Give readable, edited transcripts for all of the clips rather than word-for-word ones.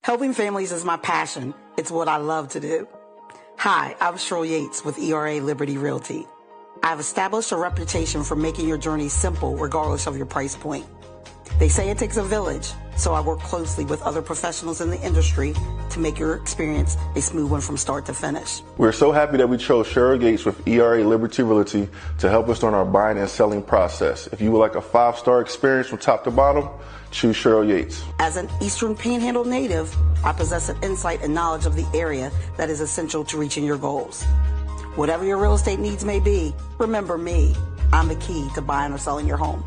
Helping families is my passion. It's what I love to do. Hi, I'm Cheryl Yates with ERA Liberty Realty. I've established a reputation for making your journey simple regardless of your price point. They say it takes a village, so I work closely with other professionals in the industry to make your experience a smooth one from start to finish. We're so happy that we chose Cheryl Yates with ERA Liberty Realty to help us on our buying and selling process. If you would like a 5-star experience from top to bottom, choose Cheryl Yates. As an Eastern Panhandle native, I possess an insight and knowledge of the area that is essential to reaching your goals. Whatever your real estate needs may be, remember me. I'm the key to buying or selling your home.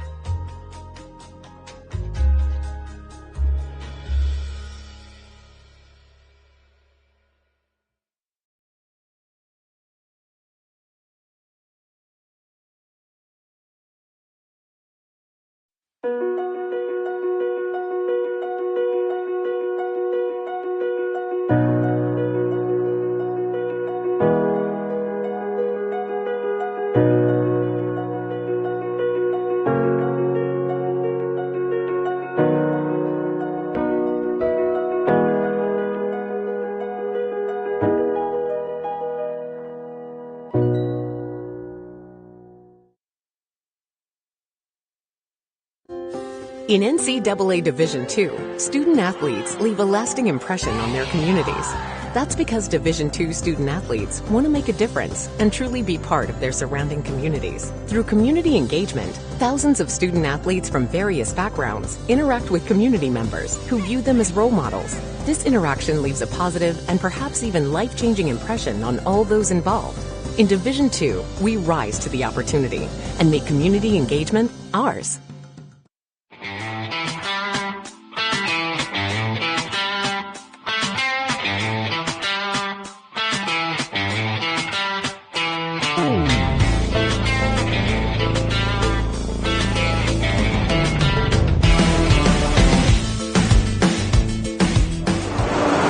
In NCAA Division II, student athletes leave a lasting impression on their communities. That's because Division II student athletes want to make a difference and truly be part of their surrounding communities. Through community engagement, thousands of student athletes from various backgrounds interact with community members who view them as role models. This interaction leaves a positive and perhaps even life-changing impression on all those involved. In Division II, we rise to the opportunity and make community engagement ours.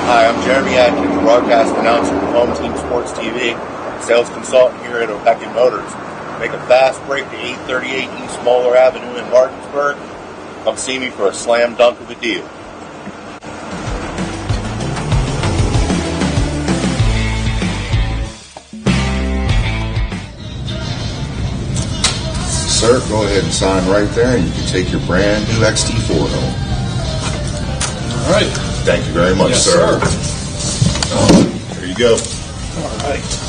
Hi, I'm Jeremy Atkins, broadcast announcer for Home Team Sports TV, sales consultant here at O'Beckett Motors. Make a fast break to 838 East Moeller Avenue in Martinsburg. Come see me for a slam dunk of a deal. Sir, go ahead and sign right there, and you can take your brand new XT4 home. All right. Thank you very much, Yes, sir. There you go. All right.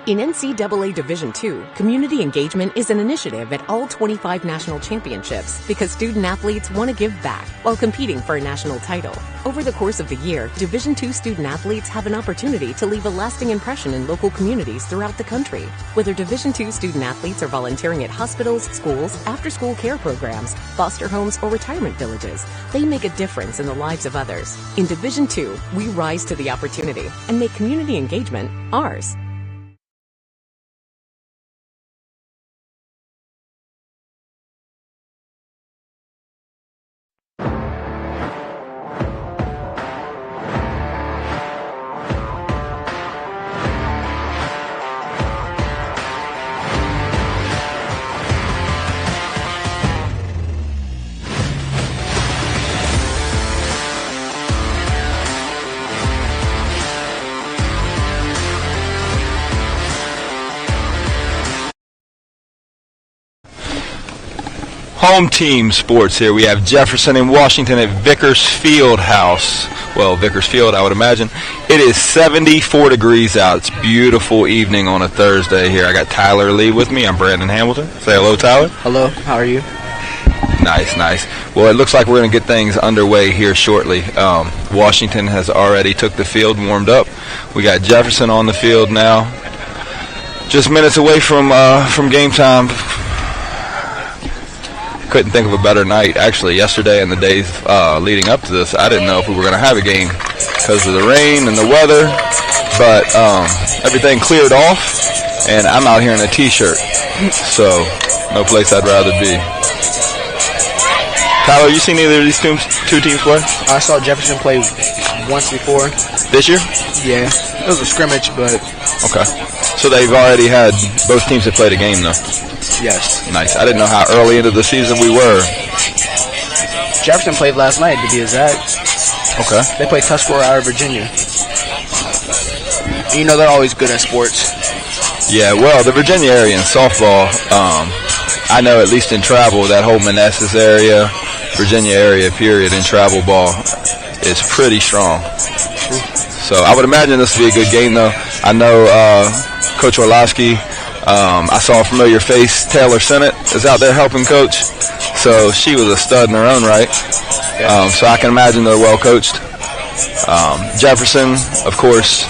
In NCAA Division II, community engagement is an initiative at all 25 national championships because student athletes want to give back while competing for a national title. Over the course of the year, Division II student athletes have an opportunity to leave a lasting impression in local communities throughout the country. Whether Division II student athletes are volunteering at hospitals, schools, after-school care programs, foster homes, or retirement villages, they make a difference in the lives of others. In Division II, we rise to the opportunity and make community engagement ours. Home Team Sports here. We have Jefferson and Washington at Vickers Field House. Well, Vickers Field, I would imagine. It is 74 degrees out. It's a beautiful evening on a Thursday here. I got Tyler Lee with me. I'm Brandon Hamilton. Say hello, Tyler. Hello. How are you? Nice, nice. Well, it looks like we're going to get things underway here shortly. Washington has already took the field and warmed up. We got Jefferson on the field now. Just minutes away from game time. Couldn't think of a better night. Actually, yesterday and the days leading up to this, I didn't know if we were going to have a game because of the rain and the weather. But everything cleared off, and I'm out here in a T-shirt. So, no place I'd rather be. Tyler, you seen either of these two teams play? I saw Jefferson play once before. This year? Yeah. It was a scrimmage, but... Okay. So they've already had both teams have played a game, though? Yes. Nice. I didn't know how early into the season we were. Jefferson played last night, to be exact. Okay. They played Tuscarora out of Virginia. You know they're always good at sports. Yeah, well, the Virginia area in softball, I know at least in travel, that whole Manassas area, Virginia area, period, in travel ball is pretty strong. So I would imagine this will be a good game, though. I know Coach Orlowski, I saw a familiar face, Taylor Sennett, is out there helping coach. So she was a stud in her own right. So I can imagine they're well coached. Jefferson, of course,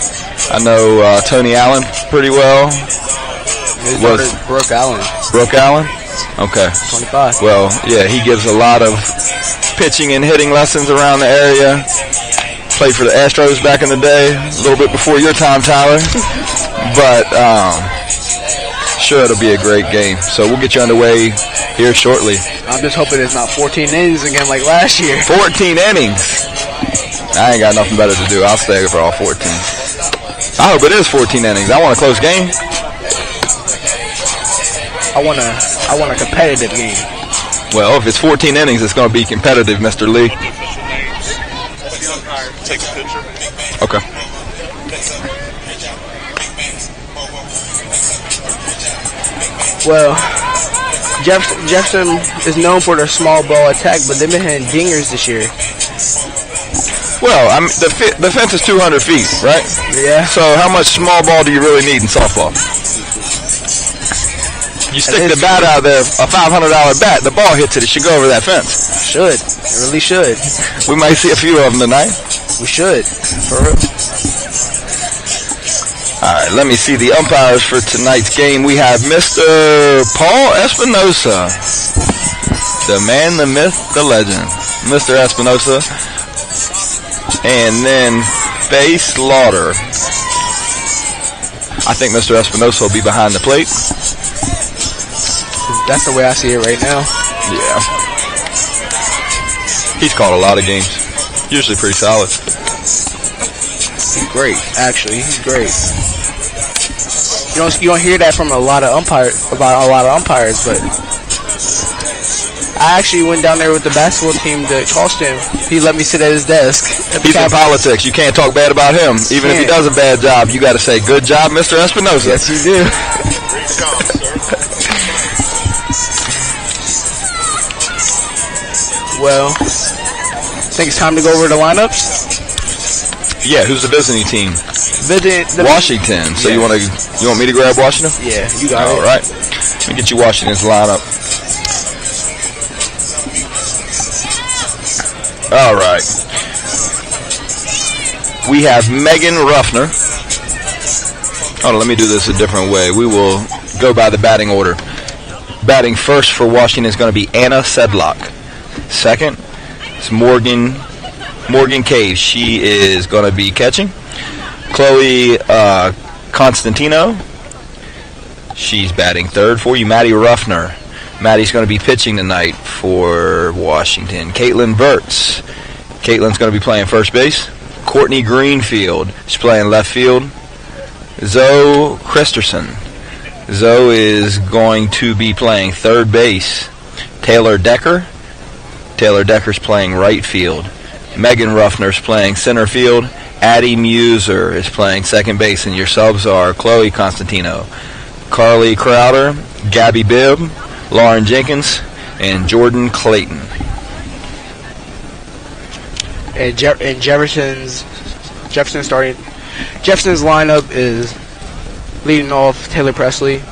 I know Tony Allen pretty well. Was Brooke Allen. Brooke Allen? Okay. 25. Well, yeah, he gives a lot of pitching and hitting lessons around the area. Played for the Astros back in the day, a little bit before your time, Tyler. But sure, it'll be a great game. So we'll get you underway here shortly. I'm just hoping it's not 14 innings again like last year. 14 innings. I ain't got nothing better to do. I'll stay for all 14. I hope it is 14 innings. I want a close game. I want a competitive game. Well, if it's 14 innings, it's going to be competitive, Mr. Lee. Take a picture. Okay. Well, Jefferson is known for their small ball attack, but they've been hitting dingers this year. Well, the fence is 200 feet, right? Yeah. So how much small ball do you really need in softball? You stick the bat out there, a $500 bat, the ball hits it, it should go over that fence. Should. It really should. We might see a few of them tonight. We should. For real. All right, let me see the umpires for tonight's game. We have Mr. Paul Espinosa, the man, the myth, the legend. Mr. Espinosa. And then Faye Slaughter. I think Mr. Espinosa will be behind the plate. That's the way I see it right now. Yeah. He's called a lot of games. Usually pretty solid. He's great, actually. He's great. You don't hear that from a lot of umpires, but I actually went down there with the basketball team to cost him. He let me sit at his desk. He's in politics. You can't talk bad about him. Even if he does a bad job, you got to say, good job, Mr. Espinosa. Yes, you do. Well, I think it's time to go over the lineups. Yeah, who's the visiting team? Washington. So yeah. you want me to grab Washington? Yeah, you got it. All right. Let me get you Washington's lineup. All right. We have Megan Ruffner. Hold on, let me do this a different way. We will go by the batting order. Batting first for Washington is going to be Anna Sedlock. Second is Morgan Cave. She is going to be catching. Chloe Constantino. She's batting third for you. Maddie Ruffner. Maddie's going to be pitching tonight for Washington. Caitlin Burtz. Caitlin's going to be playing first base. Courtney Greenfield. She's playing left field. Zoe Christerson. Zoe is going to be playing third base. Taylor Decker. Taylor Decker's playing right field. Megan Ruffner's playing center field. Addie Muser is playing second base. And your subs are Chloe Constantino, Carly Crowder, Gabby Bibb, Lauren Jenkins, and Jordan Clayton. And Jefferson's lineup is leading off Taylor Presley,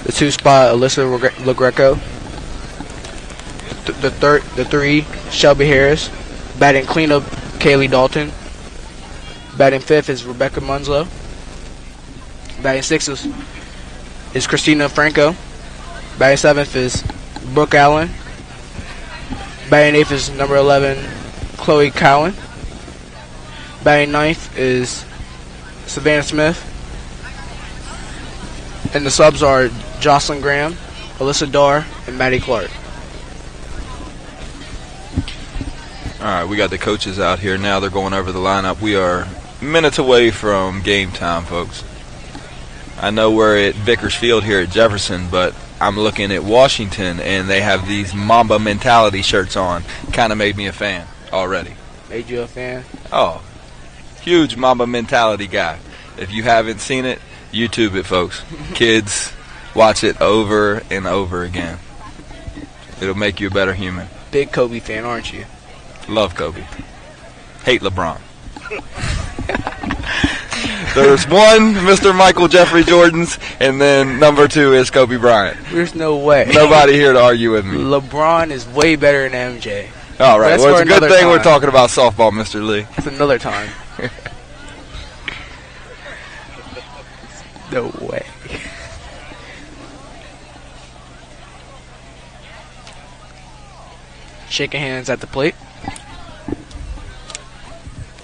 the 2 spot Alyssa LaGreco, the 3 Shelby Harris, batting cleanup Kaylee Dalton, batting 5th is Rebecca Munslow, batting 6th is Christina Franco, batting 7th is Brooke Allen, batting 8th is number 11 Chloe Cowan, batting 9th is Savannah Smith, and the subs are Jocelyn Graham, Alyssa Darr, and Maddie Clark. All right, we got the coaches out here now. They're going over the lineup. We are minutes away from game time, folks. I know we're at Vickers Field here at Jefferson, but I'm looking at Washington, and they have these Mamba mentality shirts on. Kind of made me a fan already. Made you a fan? Oh, huge Mamba mentality guy. If you haven't seen it, YouTube it, folks. Kids, watch it over and over again. It'll make you a better human. Big Kobe fan, aren't you? Love Kobe. Hate LeBron. There's one, Mr. Michael Jeffrey Jordan's, and then number 2 is Kobe Bryant. There's no way. Nobody here to argue with me. LeBron is way better than MJ. All right. Well, it's a good thing we're talking about softball, Mr. Lee. It's another time. No way. Shaking hands at the plate.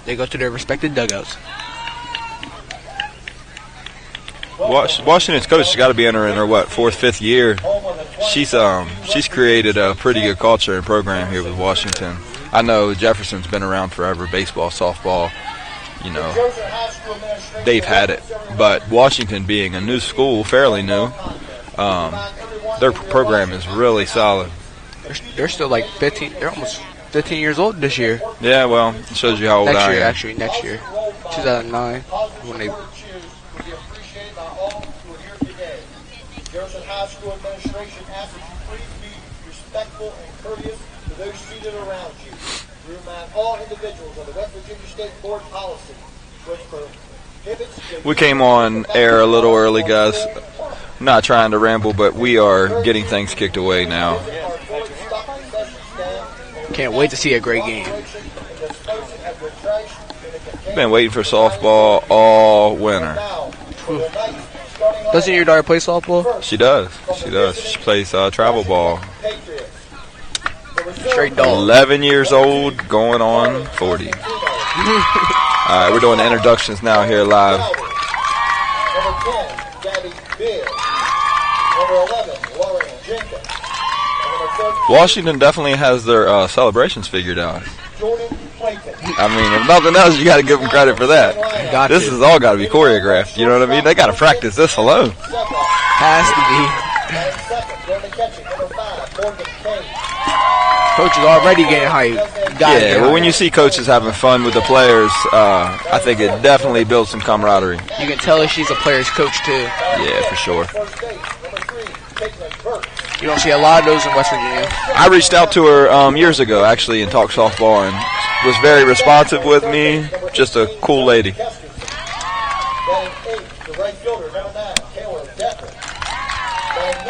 They go to their respective dugouts. Washington's coach has got to be entering her 4th, 5th year. She's created a pretty good culture and program here with Washington. I know Jefferson's been around forever, baseball, softball, you know, they've had it. But Washington being a new school, fairly new, their program is really solid. They're still like 15. They're almost 15 years old this year. Yeah, well, it shows you how old I am. Next year, 2009, when they. Jefferson High School administration asks that you please be respectful and courteous to those seated around you. We remind all individuals of the West Virginia State Board policy, which prohibits. We came on air a little early, guys. I'm not trying to ramble, but we are getting things kicked away now. Can't wait to see a great game. Been waiting for softball all winter. Doesn't your daughter play softball? She does. She plays travel ball. Straight dog. 11 years old, going on 40. All right, we're doing the introductions now here live. Washington definitely has their celebrations figured out. I mean, if nothing else, you got to give them credit for that. This has all got to be choreographed. You know what I mean? They got to practice this alone. Has to be. Coach is already getting hyped. Yeah, well, when you see coaches having fun with the players, I think it definitely builds some camaraderie. You can tell she's a player's coach, too. Yeah, for sure. You don't see a lot of those in West Virginia. I reached out to her years ago, actually, and talked softball, and was very responsive with me. Just a cool lady.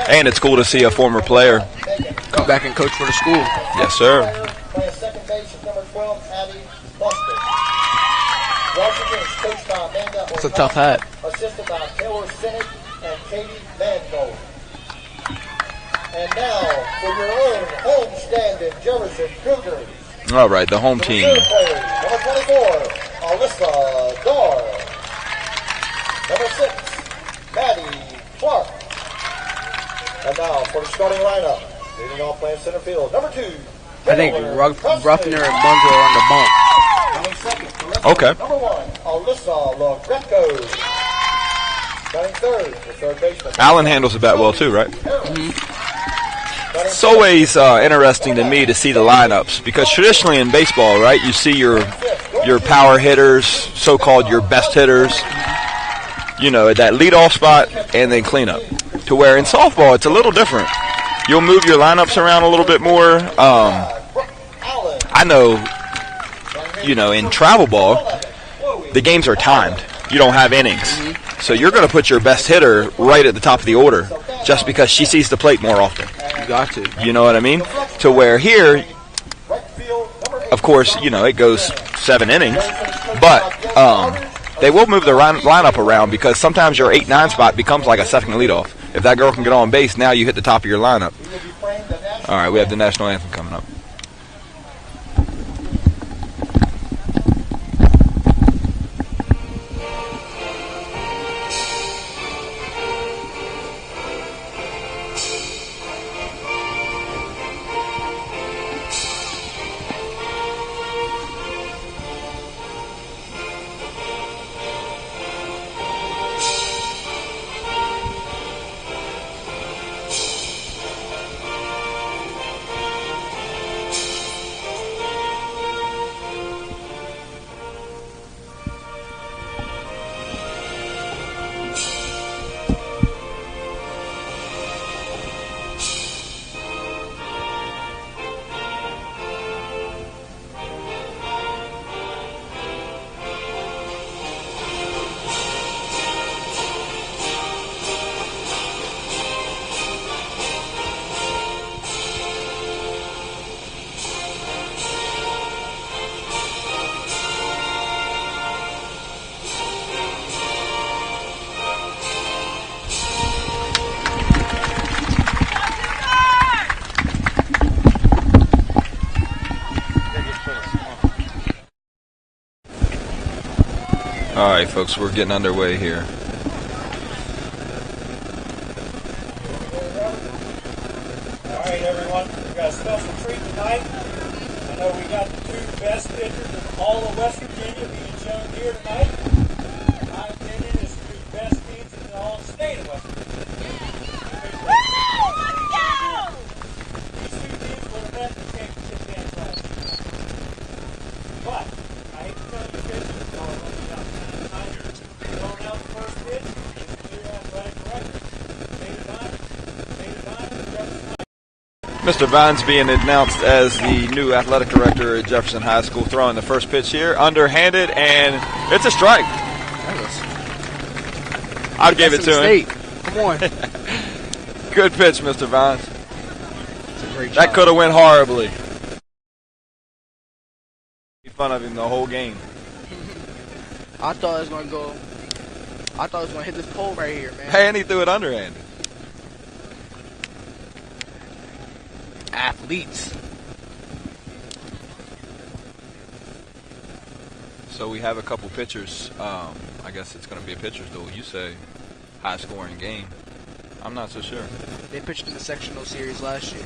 And it's cool to see a former player come back and coach for the school. Yes, sir. It's a tough hat. And now, for your own homestand in Jefferson Cougars. All right, the home team. Number 24, Alyssa Dar. Number 6, Maddie Clark. And now, for the starting lineup, leading off playing center field, number 2. I think Ruffner and Bunzel are on the bump. Okay. Number 1, Alyssa Lagreco. Batting third, the third baseman. Allen handles the bat well, too, right? Mm-hmm. It's always interesting to me to see the lineups because traditionally in baseball, right, you see your power hitters, so-called your best hitters, you know, at that leadoff spot and then cleanup. To where in softball, it's a little different. You'll move your lineups around a little bit more. I know, you know, in travel ball, the games are timed. You don't have innings. So you're going to put your best hitter right at the top of the order just because she sees the plate more often. You got to. You know what I mean? To where here, of course, you know, it goes 7 innings, but they will move the lineup around because sometimes your 8-9 spot becomes like a second leadoff. If that girl can get on base, now you hit the top of your lineup. All right, we have the national anthem coming up. All right, folks, we're getting underway here. All right, everyone. We got a special treat tonight. I know we got the two best pitchers in all of West Virginia being shown here tonight. In my opinion, it's the two best teams in the whole state of West Virginia. These two teams would have met the championship dance last year. But I hate to tell you, pitchers, y'all are running out tonight. Going out the first pitch is the new athletic director. Mr. Vines being announced as the new athletic director at Jefferson High School, throwing the first pitch here, underhanded, and it's a strike. I'd give it to him. Come on. Good pitch, Mr. Vines. Great That job. could have went horribly. Made fun of him the whole game. I thought it was going to go. I thought it was going to hit this pole right here, man. And he threw it underhanded. Athletes. So we have a couple pitchers. I guess it's going to be a pitcher's duel. You say high scoring game. I'm not so sure. They pitched in the sectional series last year.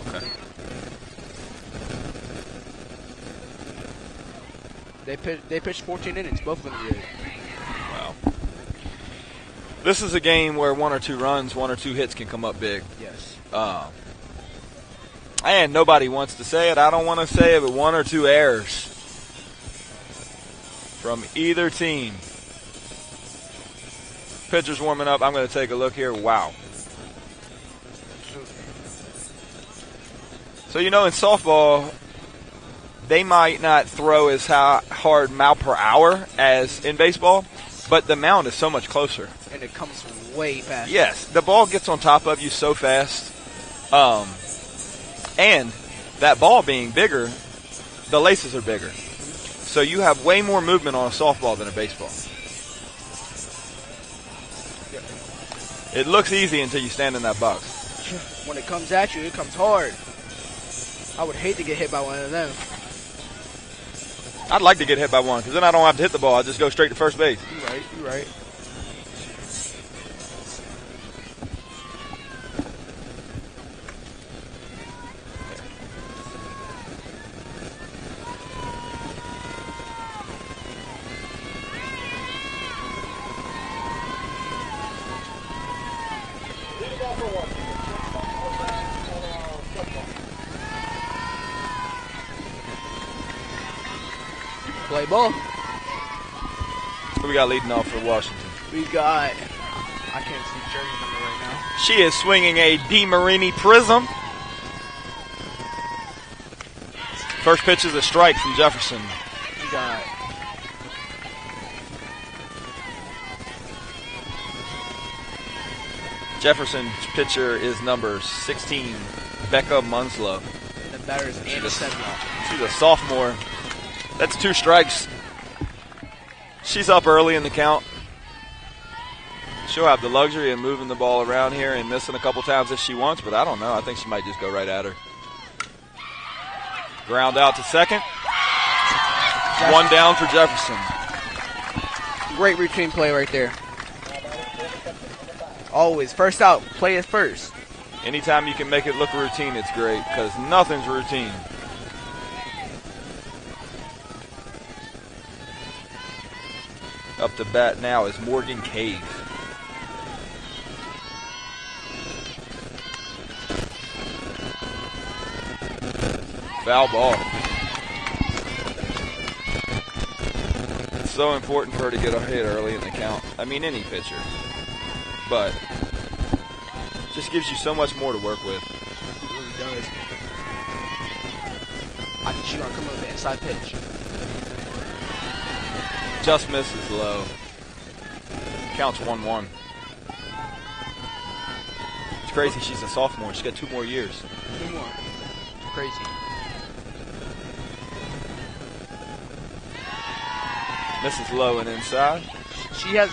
Okay. They pitched 14 innings. Both of them did. Wow. This is a game where one or two runs, one or two hits can come up big. Yes. And nobody wants to say it. I don't want to say it, but one or two errors from either team. Pitcher's warming up. I'm going to take a look here. Wow. So, you know, in softball, they might not throw as hard mile per hour as in baseball, but the mound is so much closer. And it comes way faster. Yes, the ball gets on top of you so fast. And that ball being bigger, the laces are bigger. So you have way more movement on a softball than a baseball. It looks easy until you stand in that box. When it comes at you, it comes hard. I would hate to get hit by one of them. I'd like to get hit by one because then I don't have to hit the ball. I just go straight to first base. You're right. Play ball. Who we got leading off for Washington? We got, I can't see jersey number right now. She is swinging a DeMarini Prism. First pitch is a strike from Jefferson. We got Jefferson's pitcher is number 16, Becca Munslow. the batter is Anna Sedlock. She's a sophomore. That's 2 strikes. She's up early in the count. She'll have the luxury of moving the ball around here and missing a couple times if she wants, but I don't know. I think she might just go right at her. Ground out to second. One down for Jefferson. Great routine play right there. Always. First out. Play it first. Anytime you can make it look routine, it's great because nothing's routine. Up to bat now is Morgan Cave. Foul ball. It's so important for her to get a hit early in the count. I mean, any pitcher. But just gives you so much more to work with. It really does. I think she's going to come up with the inside pitch. Just misses low. Counts 1-1. It's crazy. She's a sophomore. She's got 2 more years. 2 more. Crazy. Misses low and inside. She has,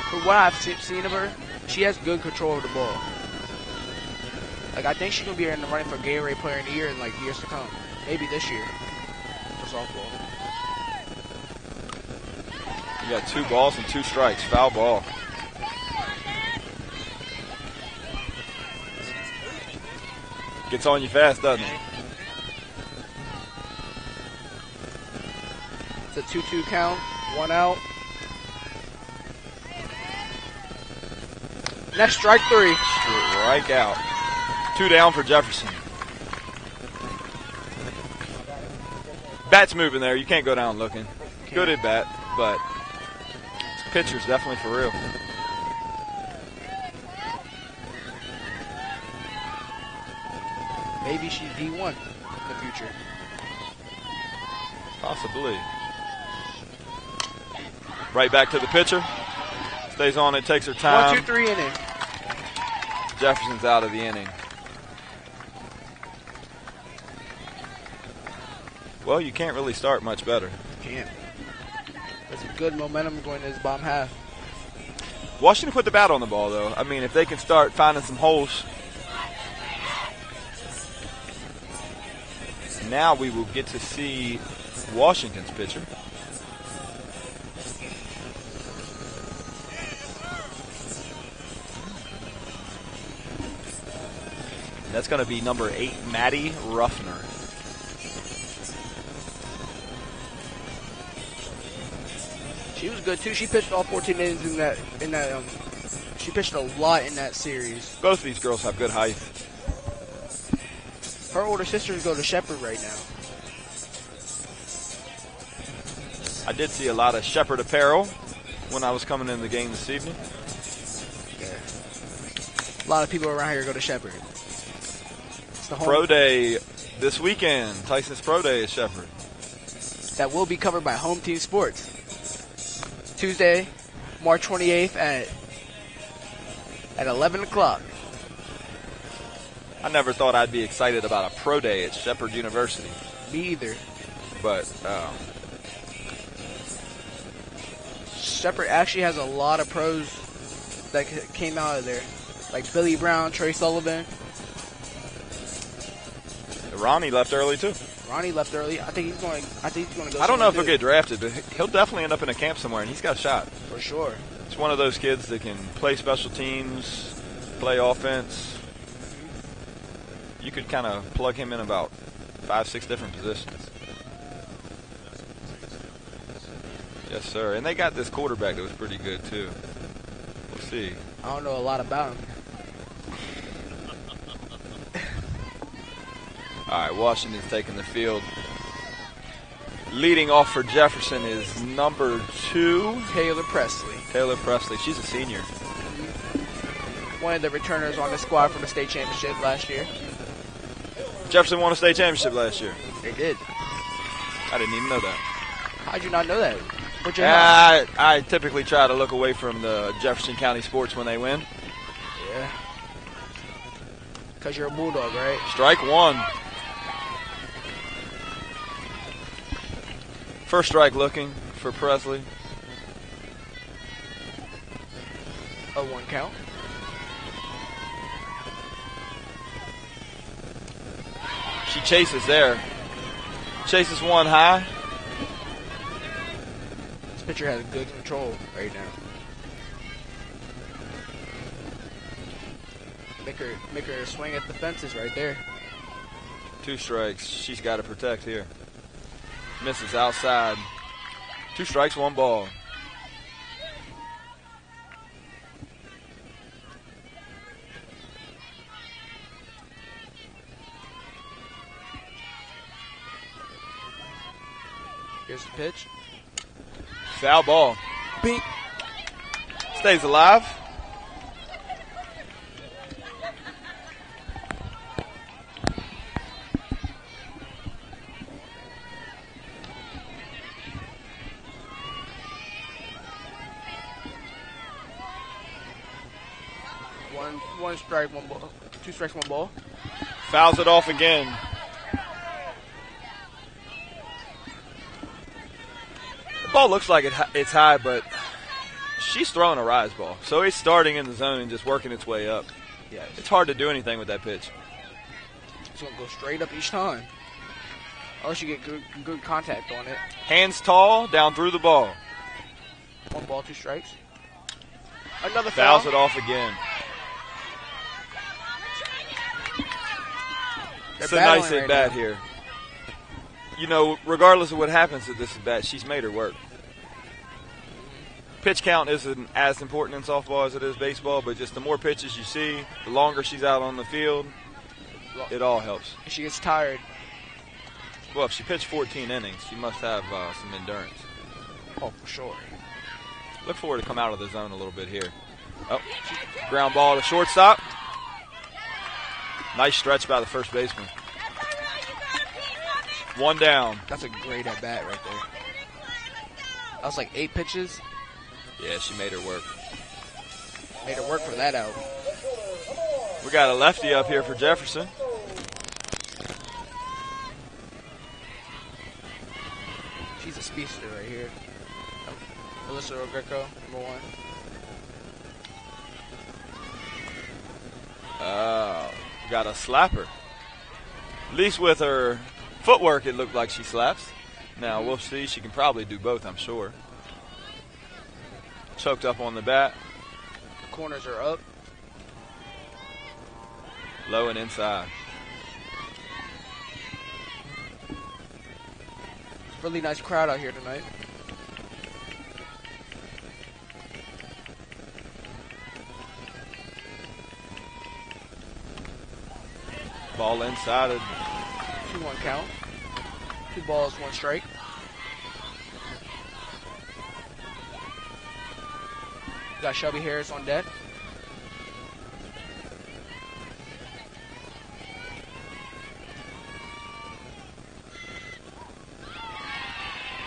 for what I've seen of her, she has good control of the ball. Like, I think she's going to be in the running for Gatorade Player of the Year in, like, years to come. Maybe this year for softball. You got 2 balls and 2 strikes. Foul ball. Gets on you fast, doesn't it? It's a 2-2 count. 1 out. Next strike 3. Strike out. 2 down for Jefferson. Bat's moving there. You can't go down looking. Good at bat, but pitcher's definitely for real. Maybe she's D1 in the future. Possibly. Right back to the pitcher. Stays on it, takes her time. 1-2-3 inning. Jefferson's out of the inning. Well, you can't really start much better. Can't. There's some good momentum going into this bottom half. Washington put the bat on the ball, though. I mean, if they can start finding some holes, now we will get to see Washington's pitcher. That's going to be number 8, Maddie Ruffner. She was good too. She pitched all 14 innings in that. She pitched a lot in that series. Both of these girls have good height. Her older sisters go to Shepherd right now. I did see a lot of Shepherd apparel when I was coming in the game this evening. Yeah. A lot of people around here go to Shepherd. It's the Pro Day this weekend. Tyson's Pro Day is Shepherd. That will be covered by Home Team Sports. Tuesday, March 28th at 11 o'clock. I never thought I'd be excited about a pro day at Shepherd University. Me either. But Shepherd actually has a lot of pros that came out of there, like Billy Brown, Trey Sullivan. Ronnie left early too. Ronnie left early. I think he's going to go. I don't know if he'll get drafted, but he'll definitely end up in a camp somewhere, and he's got a shot. For sure. It's one of those kids that can play special teams, play offense. You could kind of plug him in about 5-6 different positions. Yes, sir. And they got this quarterback that was pretty good, too. We'll see. I don't know a lot about him. All right, Washington's taking the field. Leading off for Jefferson is number 2. Taylor Presley. Taylor Presley. She's a senior. One of the returners on the squad for the state championship last year. Jefferson won a state championship last year. They did. I didn't even know that. How'd you not know that? I typically try to look away from the Jefferson County sports when they win. Yeah. Because you're a Bulldog, right? Strike 1. First strike looking for Presley. 0-1 count. She chases there. Chases one high. This pitcher has good control right now. Make her swing at the fences right there. 2 strikes. She's got to protect here. Misses outside. 2 strikes, 1 ball. Here's the pitch. Foul ball. Beat. Stays alive. One strike, 1 ball. 2 strikes, 1 ball. Fouls it off again. The ball looks like it's high, but she's throwing a rise ball. So it's starting in the zone and just working its way up. Yeah, it's hard to do anything with that pitch. It's going to go straight up each time. Unless you get good contact on it. Hands tall, down through the ball. ball, 2 strikes. Another Fouls foul. it off again. It's a nice at bat here. You know, regardless of what happens at this at bat, she's made her work. Pitch count isn't as important in softball as it is baseball, but just the more pitches you see, the longer she's out on the field, it all helps. She gets tired. Well, if she pitched 14 innings, she must have some endurance. Oh, for sure. Look for her to come out of the zone a little bit here. Oh, ground ball to shortstop. Nice stretch by the first baseman. 1 down. That's a great at bat right there. That was like 8 pitches. Yeah, she made her work. Made her work for that out. We got a lefty up here for Jefferson. She's a speedster right here. Melissa Greco, number 1. Oh, got a slapper. At least with her footwork, it looked like she slaps. Now, we'll see. She can probably do both, I'm sure. Choked up on the bat. Corners are up. Low and inside. Really nice crowd out here tonight. Ball inside. 2-1 count. 2 balls, 1 strike. Got Shelby Harris on deck.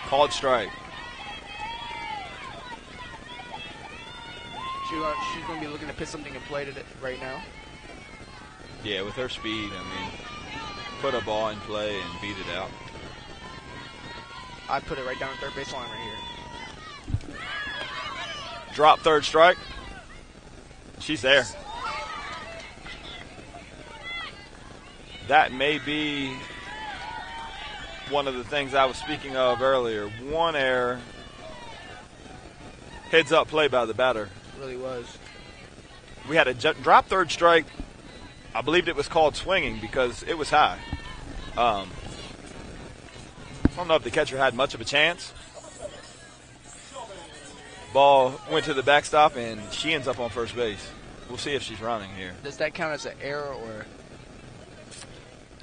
Called strike. She's going to be looking to put something in play today, right now. Yeah, with her speed, I mean, put a ball in play and beat it out. I'd put it right down the third base line right here. Drop third strike. She's there. That may be one of the things I was speaking of earlier. 1 error. Heads up play by the batter. It really was. We had a drop third strike. I believed it was called swinging because it was high. I don't know if the catcher had much of a chance. Ball went to the backstop, and she ends up on first base. We'll see if she's running here. Does that count as an error or?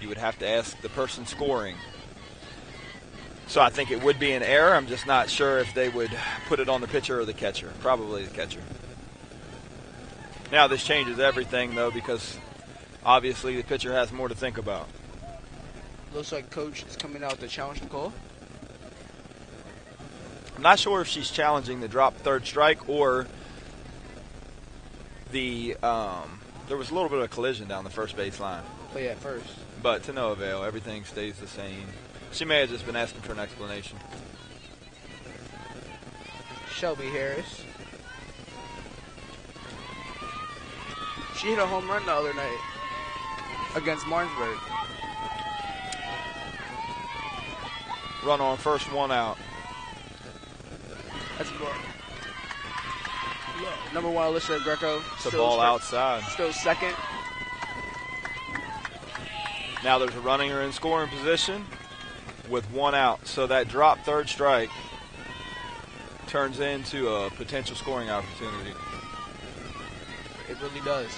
You would have to ask the person scoring. So I think it would be an error. I'm just not sure if they would put it on the pitcher or the catcher. Probably the catcher. Now this changes everything, though, because obviously the pitcher has more to think about. Looks like coach is coming out to challenge the call. I'm not sure if she's challenging the drop third strike or the there was a little bit of a collision down the first base line. Oh yeah, first. But to no avail. Everything stays the same. She may have just been asking for an explanation. Shelby Harris. She hit a home run the other night against Martinsburg. Run on first, 1 out. That's more. Number 1, Alyssa Greco. It's a ball outside. Still second. Now there's a runner in scoring position with 1 out. So that drop third strike turns into a potential scoring opportunity. It really does.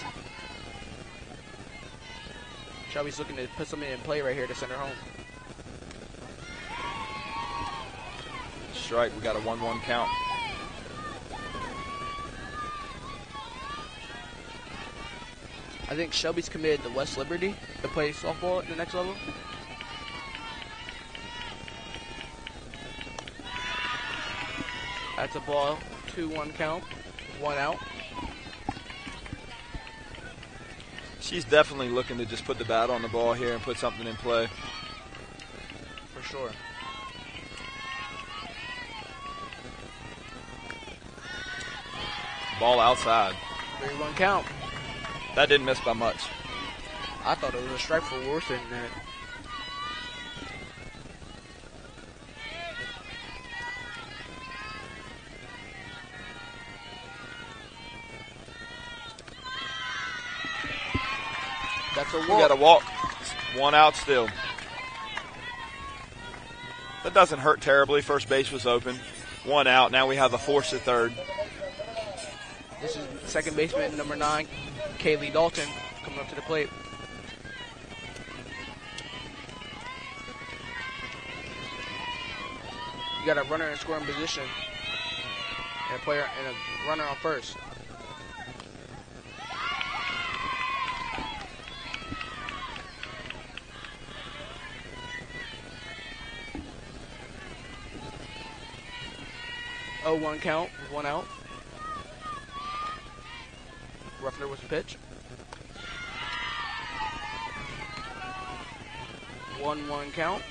Shelby's looking to put something in play right here to send her home. Strike, we got a 1-1 count. I think Shelby's committed to West Liberty to play softball at the next level. That's a ball, 2-1 count, 1 out. She's definitely looking to just put the bat on the ball here and put something in play. For sure. Ball outside. 3-1 count. That didn't miss by much. I thought it was a strike for worse than that. That's a walk. We got a walk. 1 out still. That doesn't hurt terribly. First base was open. 1 out. Now we have a force at third. This is second baseman number 9, Kaylee Dalton, coming up to the plate. You got a runner in scoring position and a player and a runner on first. Oh, 1 count, 1 out. Ruffner with the pitch. 1-1 count.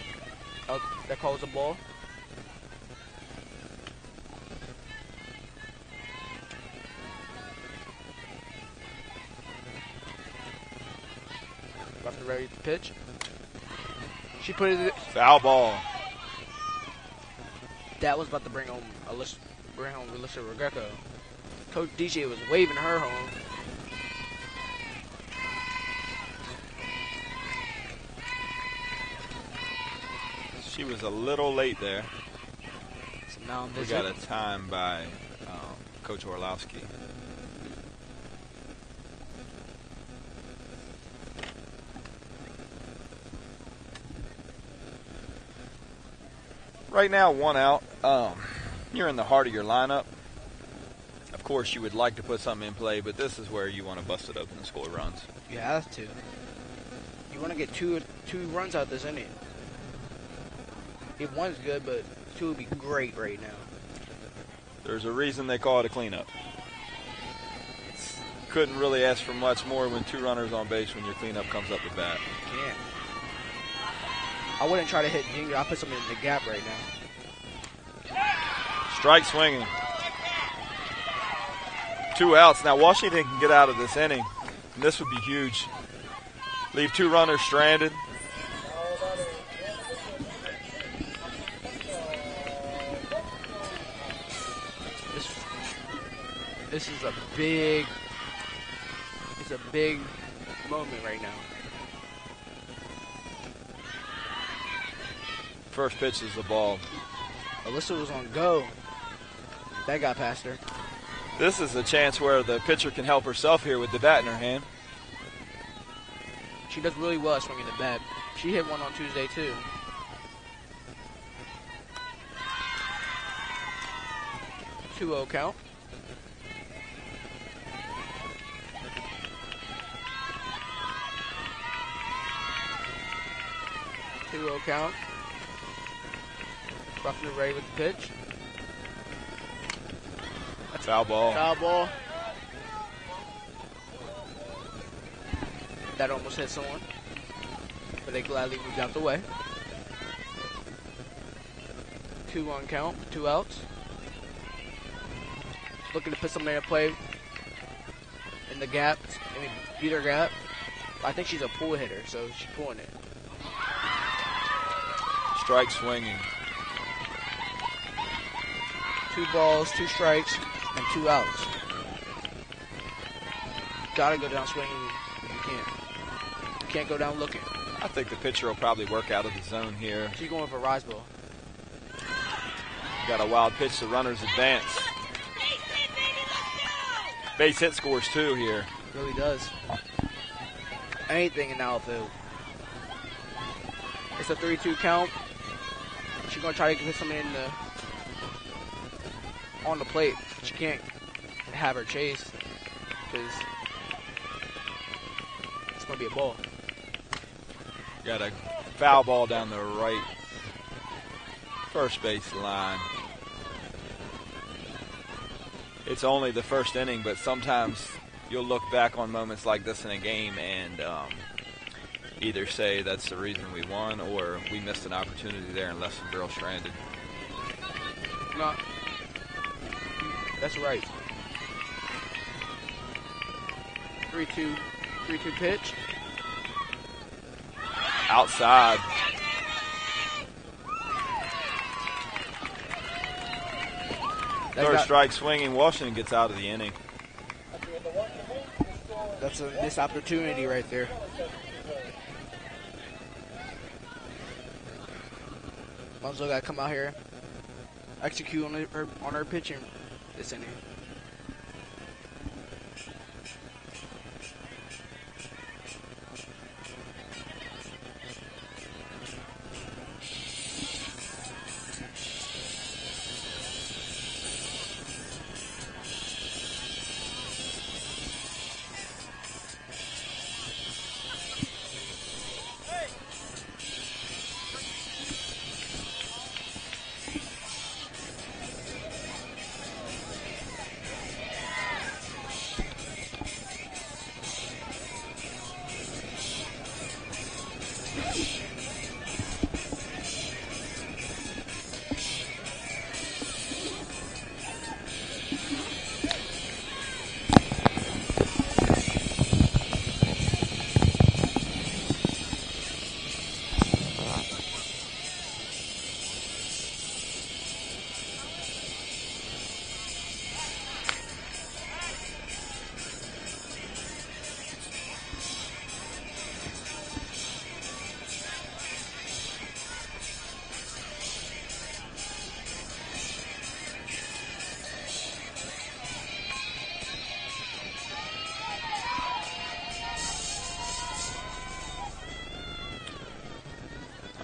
That calls a ball. Ruffner ready to pitch. She put it. Foul ball. That was about to bring home Alyssa Regecco. Coach DJ was waving her home. She was a little late there. So now we got a time by Coach Orlowski. Right now, 1 out. You're in the heart of your lineup. Of course, you would like to put something in play, but this is where you want to bust it open and score runs. You have to. You want to get two runs out this inning. If one's good, but 2 would be great right now. There's a reason they call it a cleanup. Couldn't really ask for much more when 2 runners on base when your cleanup comes up to bat. Yeah. I wouldn't try to hit Junior. I'll put something in the gap right now. Strike swinging. 2 outs. Now Washington can get out of this inning, and this would be huge. Leave 2 runners stranded. This is a big moment right now. First pitch is the ball. Alyssa was on go. That got past her. This is a chance where the pitcher can help herself here with the bat in her hand. She does really well at swinging the bat. She hit one on Tuesday too. Two-0 count. Count. Ruffner ready with the pitch. That's foul ball. Foul ball. That almost hit someone, but they gladly moved out the way. 2-1 count, 2 outs. Looking to put somebody in play in the gap, beat her gap. I think she's a pull hitter, so she's pulling it. Strike swinging. 2 balls, 2 strikes, and 2 outs. Gotta go down swinging if you can. You can't go down looking. I think the pitcher will probably work out of the zone here. She's going for a rise ball. Got a wild pitch, the runners advance. Base hit scores 2 here. Really does. Anything in the outfield. It's a 3-2 count. She's going to try to get something in on the plate. She can't have her chase because it's going to be a ball. Got a foul ball down the right first base line. It's only the first inning, but sometimes you'll look back on moments like this in a game and either say that's the reason we won or we missed an opportunity there and left some girls stranded. No, that's right. 3-2 pitch. Outside. Third strike swinging. Washington gets out of the inning. That's a missed opportunity right there. Munslow got to come out here, execute on her pitching this inning.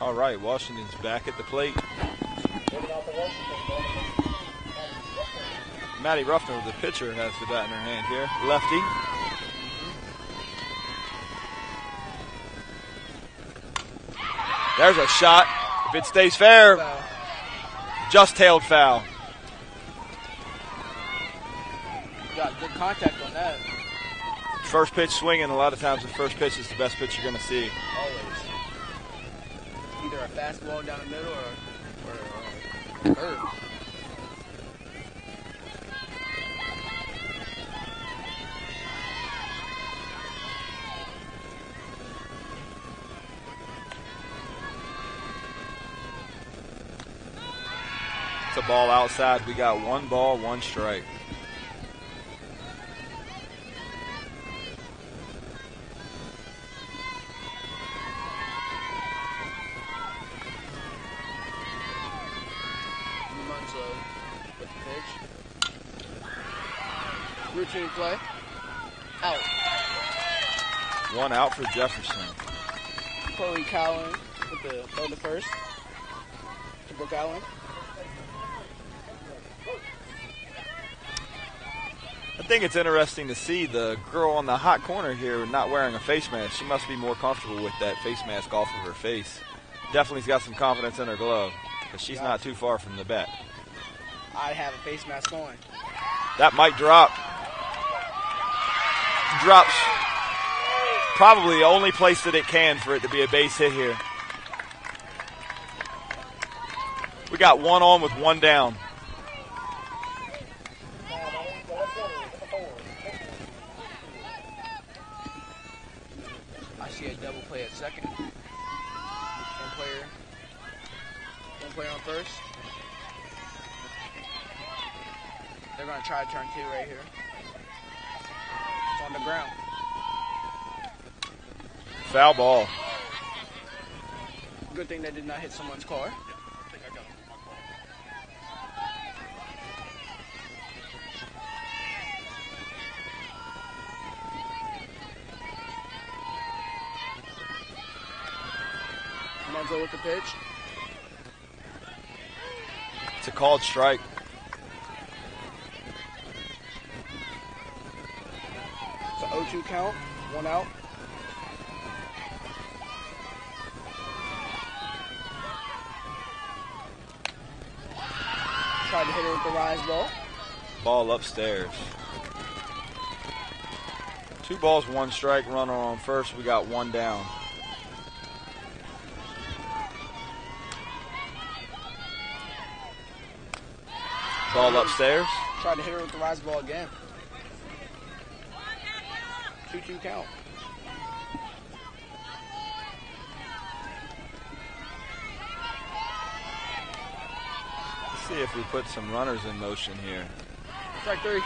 All right, Washington's back at the plate. Maddie Ruffner, the pitcher, has the bat in her hand here. Lefty. There's a shot. If it stays fair, just tailed foul. Got good contact on that. First pitch swinging, a lot of times the first pitch is the best pitch you're going to see. Always. Either a fastball down the middle or a curve. It's a ball outside. We got 1 ball, 1 strike. Routine play. Out. 1 out for Jefferson. Chloe Cowan with the throw to first. To Brooke Allen. I think it's interesting to see the girl on the hot corner here not wearing a face mask. She must be more comfortable with that face mask off of her face. Definitely's got some confidence in her glove because she's not too far from the bat. I'd have a face mask on. That might drop. Drops probably the only place that it can for it to be a base hit here. We got 1 on with 1 down. I see a double play at second. One player on first. They're going to try turn 2 right here. It's on the ground. Foul ball. Good thing that did not hit someone's car. Monzo with the pitch. It's a called strike. It's an 0-2 count. 1 out. Tried to hit her with the rise ball. Ball upstairs. 2 balls, 1 strike. Runner on first. We got 1 down. Ball upstairs. Tried to hit her with the rise ball again. 2-2 count. Let's see if we put some runners in motion here. Strike 3.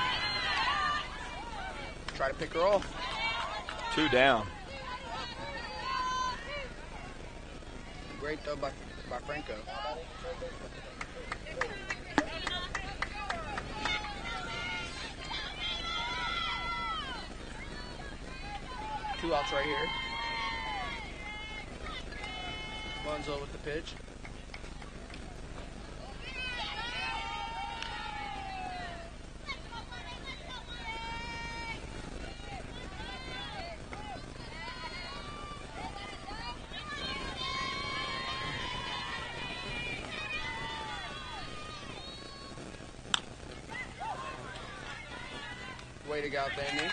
Try to pick her off. 2 down. Great throw by Franco. Two outs right here. Monzo with the pitch. Way to go out there, Nick.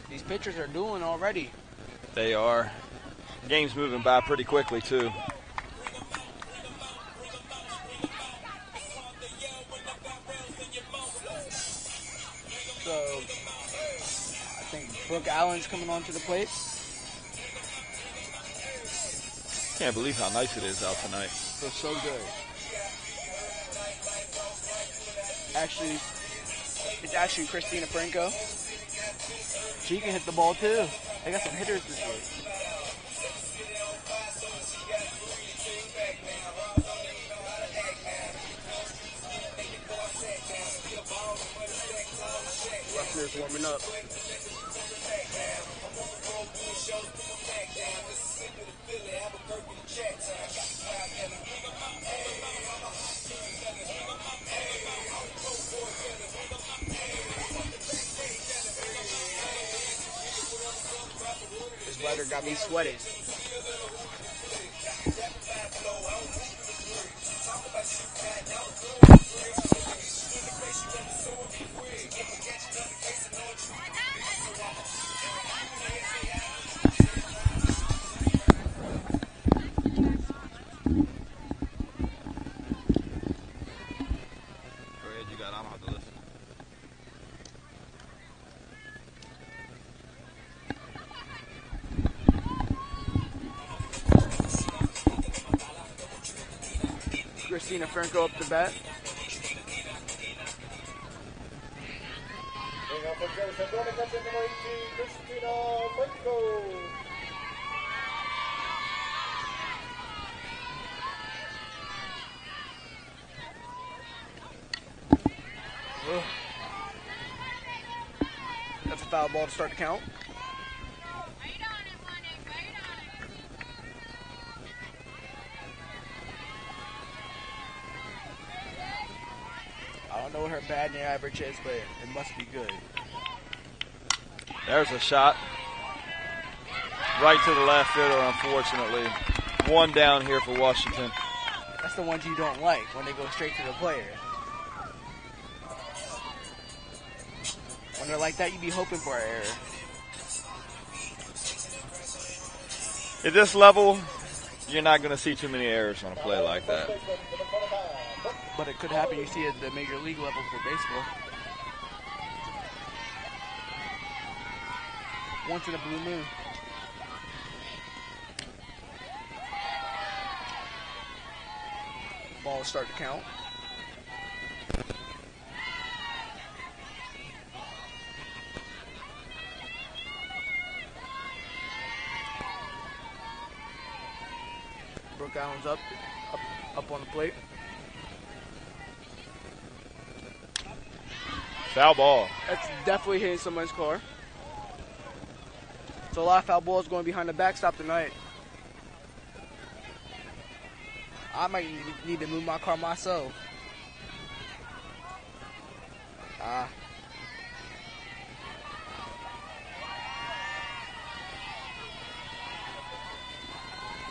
These pitchers are doing already. They are. Game's moving by pretty quickly, too. So, I think Brooke Allen's coming onto the plate. Can't believe how nice it is out tonight. Feels so good. It's actually Christina Franco. She can hit the ball too. They got some hitters this week. Ruffner's warming up. This weather got me sweating. Christina Franco up to bat. Bring up for Jefferson, going to catch it, number 18, Christina Franco. That's a foul ball to start the count. I don't know what her batting average is, but it must be good. There's a shot. Right to the left fielder, unfortunately. 1 down here for Washington. That's the ones you don't like, when they go straight to the player. When they're like that, you be hoping for an error. At this level, you're not going to see too many errors on a play like that. But it could happen. You see it at the major league level for baseball. Once in a blue moon. Ball start to count. Brooke Allen's up on the plate. Foul ball. That's definitely hitting someone's car. So a lot of foul balls going behind the backstop tonight. I might need to move my car myself.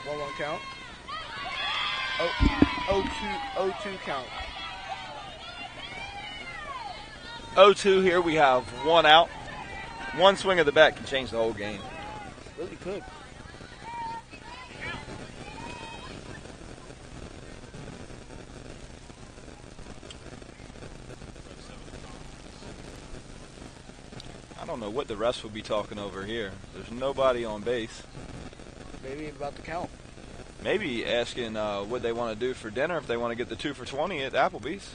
One count. 0-2 count. 0-2 here. We have 1 out. One swing of the bat can change the whole game. Really could. I don't know what the refs will be talking over here. There's nobody on base. Maybe about the count. Maybe asking what they want to do for dinner if they want to get the 2 for $20 at Applebee's.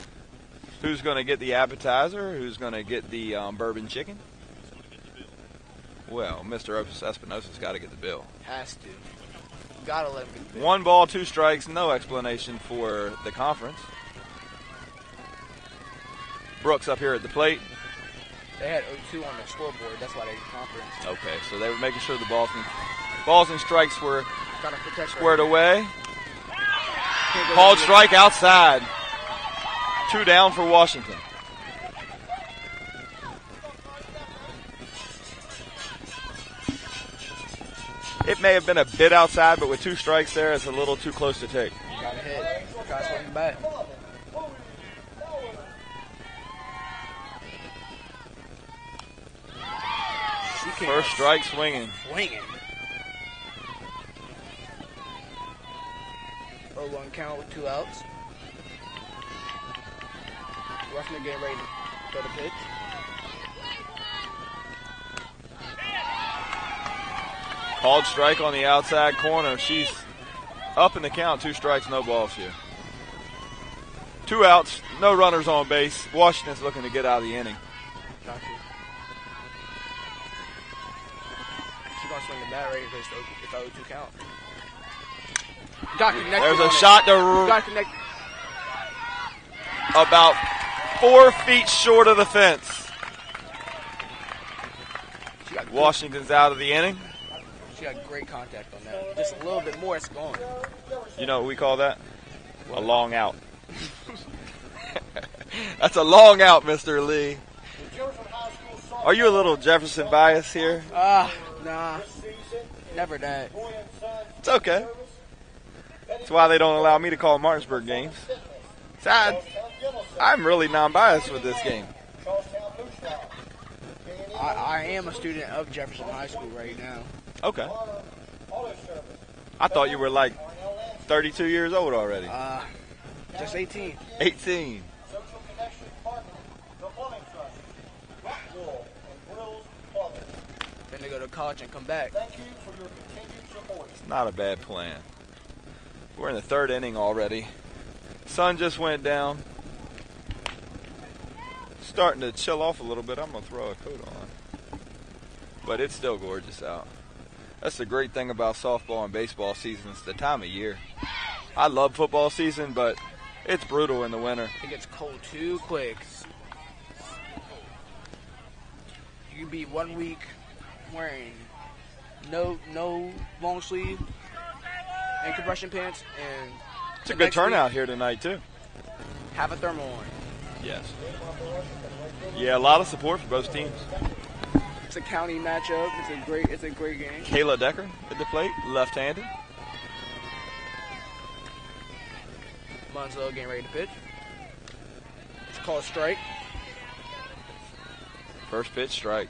Who's going to get the appetizer? Who's going to get the bourbon chicken? Well, Mr. Espinosa's got to get the bill. Has to. Gotta let him get the bill. 1 ball, 2 strikes, no explanation for the conference. Brooks up here at the plate. They had 0-2 on the scoreboard. That's why they conference. Okay, so they were making sure the balls and strikes were squared away. Called strike outside. 2 down for Washington. It may have been a bit outside, but with 2 strikes there, it's a little too close to take. Got a hit. Try swinging back. First strike swinging. 0-1 count with 2 outs. Ruffner getting ready to throw the pitch. Called strike on the outside corner. She's up in the count. 2 strikes, no balls here. 2 outs, no runners on base. Washington's looking to get out of the inning. Got you. She's going to swing the bat right if it's 0-2 count. Got connected. There's a shot to got connected. About 4 feet short of the fence. Washington's out of the inning. She got great contact on that. Just a little bit more, it's gone. You know what we call that? A long out. That's a long out, Mr. Lee. Are you a little Jefferson bias here? Nah. Never that. It's okay. That's why they don't allow me to call Martinsburg games. I'm really non-biased with this game. I am a student of Jefferson High School right now. Okay. I thought you were like 32 years old already. Just 18. 18. Then they go to college and come back. It's not a bad plan. We're in the 3rd inning already. Sun just went down. Starting to chill off a little bit. I'm going to throw a coat on. But it's still gorgeous out. That's the great thing about softball and baseball seasons, the time of year. I love football season, but it's brutal in the winter. It gets cold too quick. You can be 1 week wearing no long sleeve and compression pants, and it's a good turnout here tonight too. Have a thermal on. Yes. Yeah, a lot of support for both teams. It's a county matchup. It's a great game. Kayla Decker at the plate, left-handed. Munslow getting ready to pitch. It's called a strike. First pitch, strike.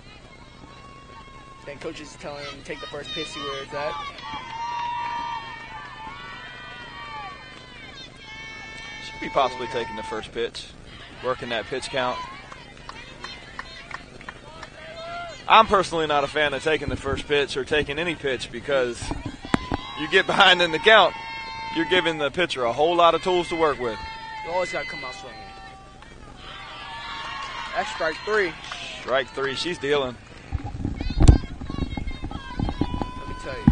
Then coach is telling him to take the first pitch, see where it's at. Should be possibly taking the first pitch, working that pitch count. I'm personally not a fan of taking the first pitch or taking any pitch because you get behind in the count, you're giving the pitcher a whole lot of tools to work with. You always got to come out swinging. That's strike 3. Strike 3, she's dealing. Let me tell you.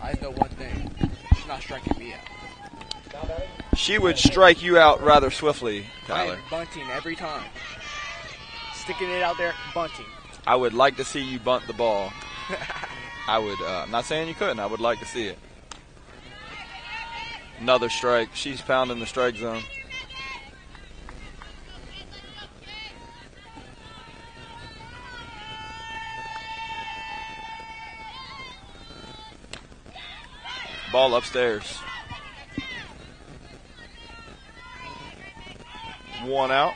I know one thing. She's not striking me out. She would strike you out rather swiftly, Tyler. I am bunting every time. Sticking it out there, bunting. I would like to see you bunt the ball. I would, I'm not saying you couldn't. I would like to see it. Another strike. She's pounding the strike zone. Ball upstairs. 1 out.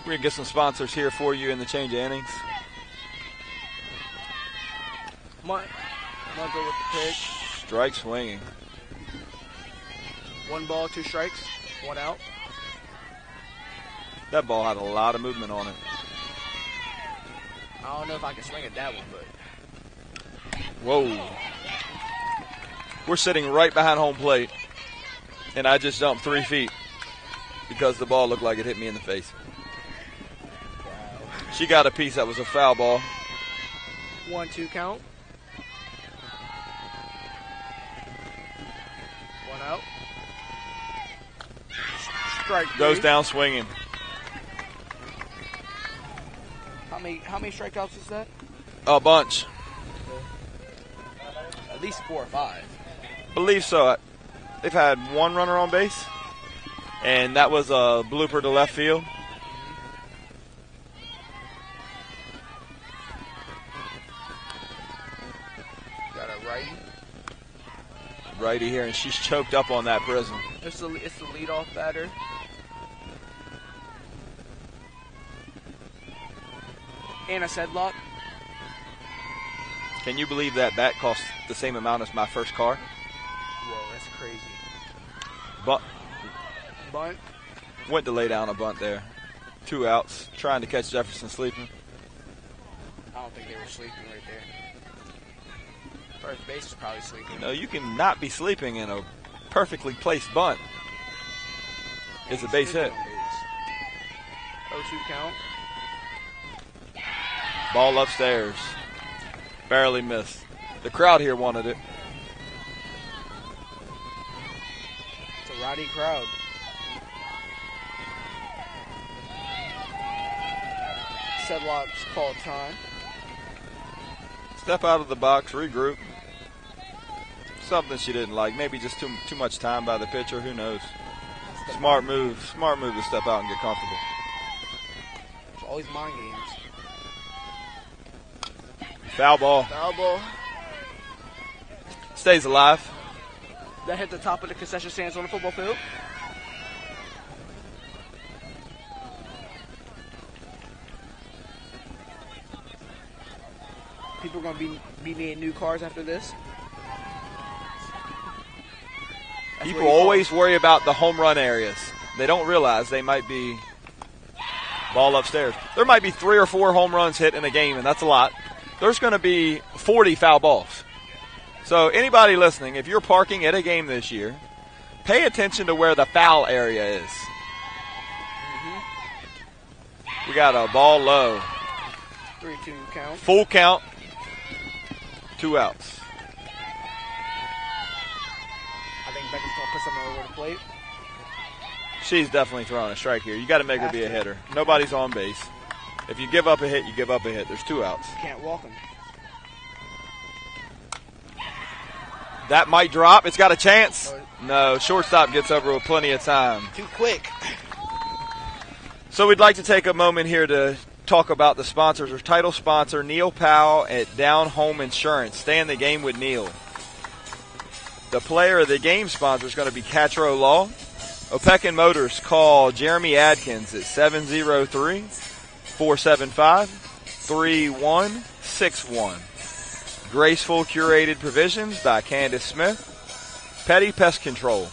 We're going to get some sponsors here for you in the change of innings. Mungo with the pitch. Strike swinging. 1 ball, 2 strikes, 1 out. That ball had a lot of movement on it. I don't know if I can swing at that one, but. Whoa. We're sitting right behind home plate. And I just jumped 3 feet because the ball looked like it hit me in the face. She got a piece that was a foul ball. 1-2 count. 1 out. Strike three. Goes down swinging. How many strikeouts is that? A bunch. At least 4 or 5. Believe so. They've had 1 runner on base, and that was a blooper to left field. Got a righty. Righty here, and she's choked up on that prism. It's the leadoff batter. Anna Sedlock. Can you believe that bat cost the same amount as my first car? Whoa, that's crazy. Bunt. Went to lay down a bunt there. 2 outs, trying to catch Jefferson sleeping. I don't think they were sleeping right there. First base is probably sleeping. No, you can not be sleeping in a perfectly placed bunt. It's a base hit. 0-2 count. Ball upstairs. Barely missed. The crowd here wanted it. It's a rowdy crowd. Sedlock's call time. Step out of the box, regroup. Something she didn't like. Maybe just too much time by the pitcher. Who knows? Smart move. Smart move to step out and get comfortable. It's always mind games. Foul ball. Foul ball. Stays alive. That hit the top of the concession stands on the football field. People are going to be needing new cars after this. People always worry about the home run areas. They don't realize they might be ball upstairs. There might be 3 or 4 home runs hit in a game, and that's a lot. There's going to be 40 foul balls. So anybody listening, if you're parking at a game this year, pay attention to where the foul area is. We got a ball low. 3-2 count. Full count. 2 outs. I think Becky's going to put something over the plate. She's definitely throwing a strike here. You got to make her be a hitter. Nobody's on base. If you give up a hit, you give up a hit. There's 2 outs. Can't walk him. That might drop. It's got a chance. No, shortstop gets over with plenty of time. Too quick. So we'd like to take a moment here to talk about the sponsors. Our title sponsor, Neil Powell at Down Home Insurance. Stay in the game with Neil. The player of the game sponsor is going to be Catro Law. Opequon Motors, call Jeremy Adkins at 703-475-3161. Graceful Curated Provisions by Candace Smith. Petty Pest Control.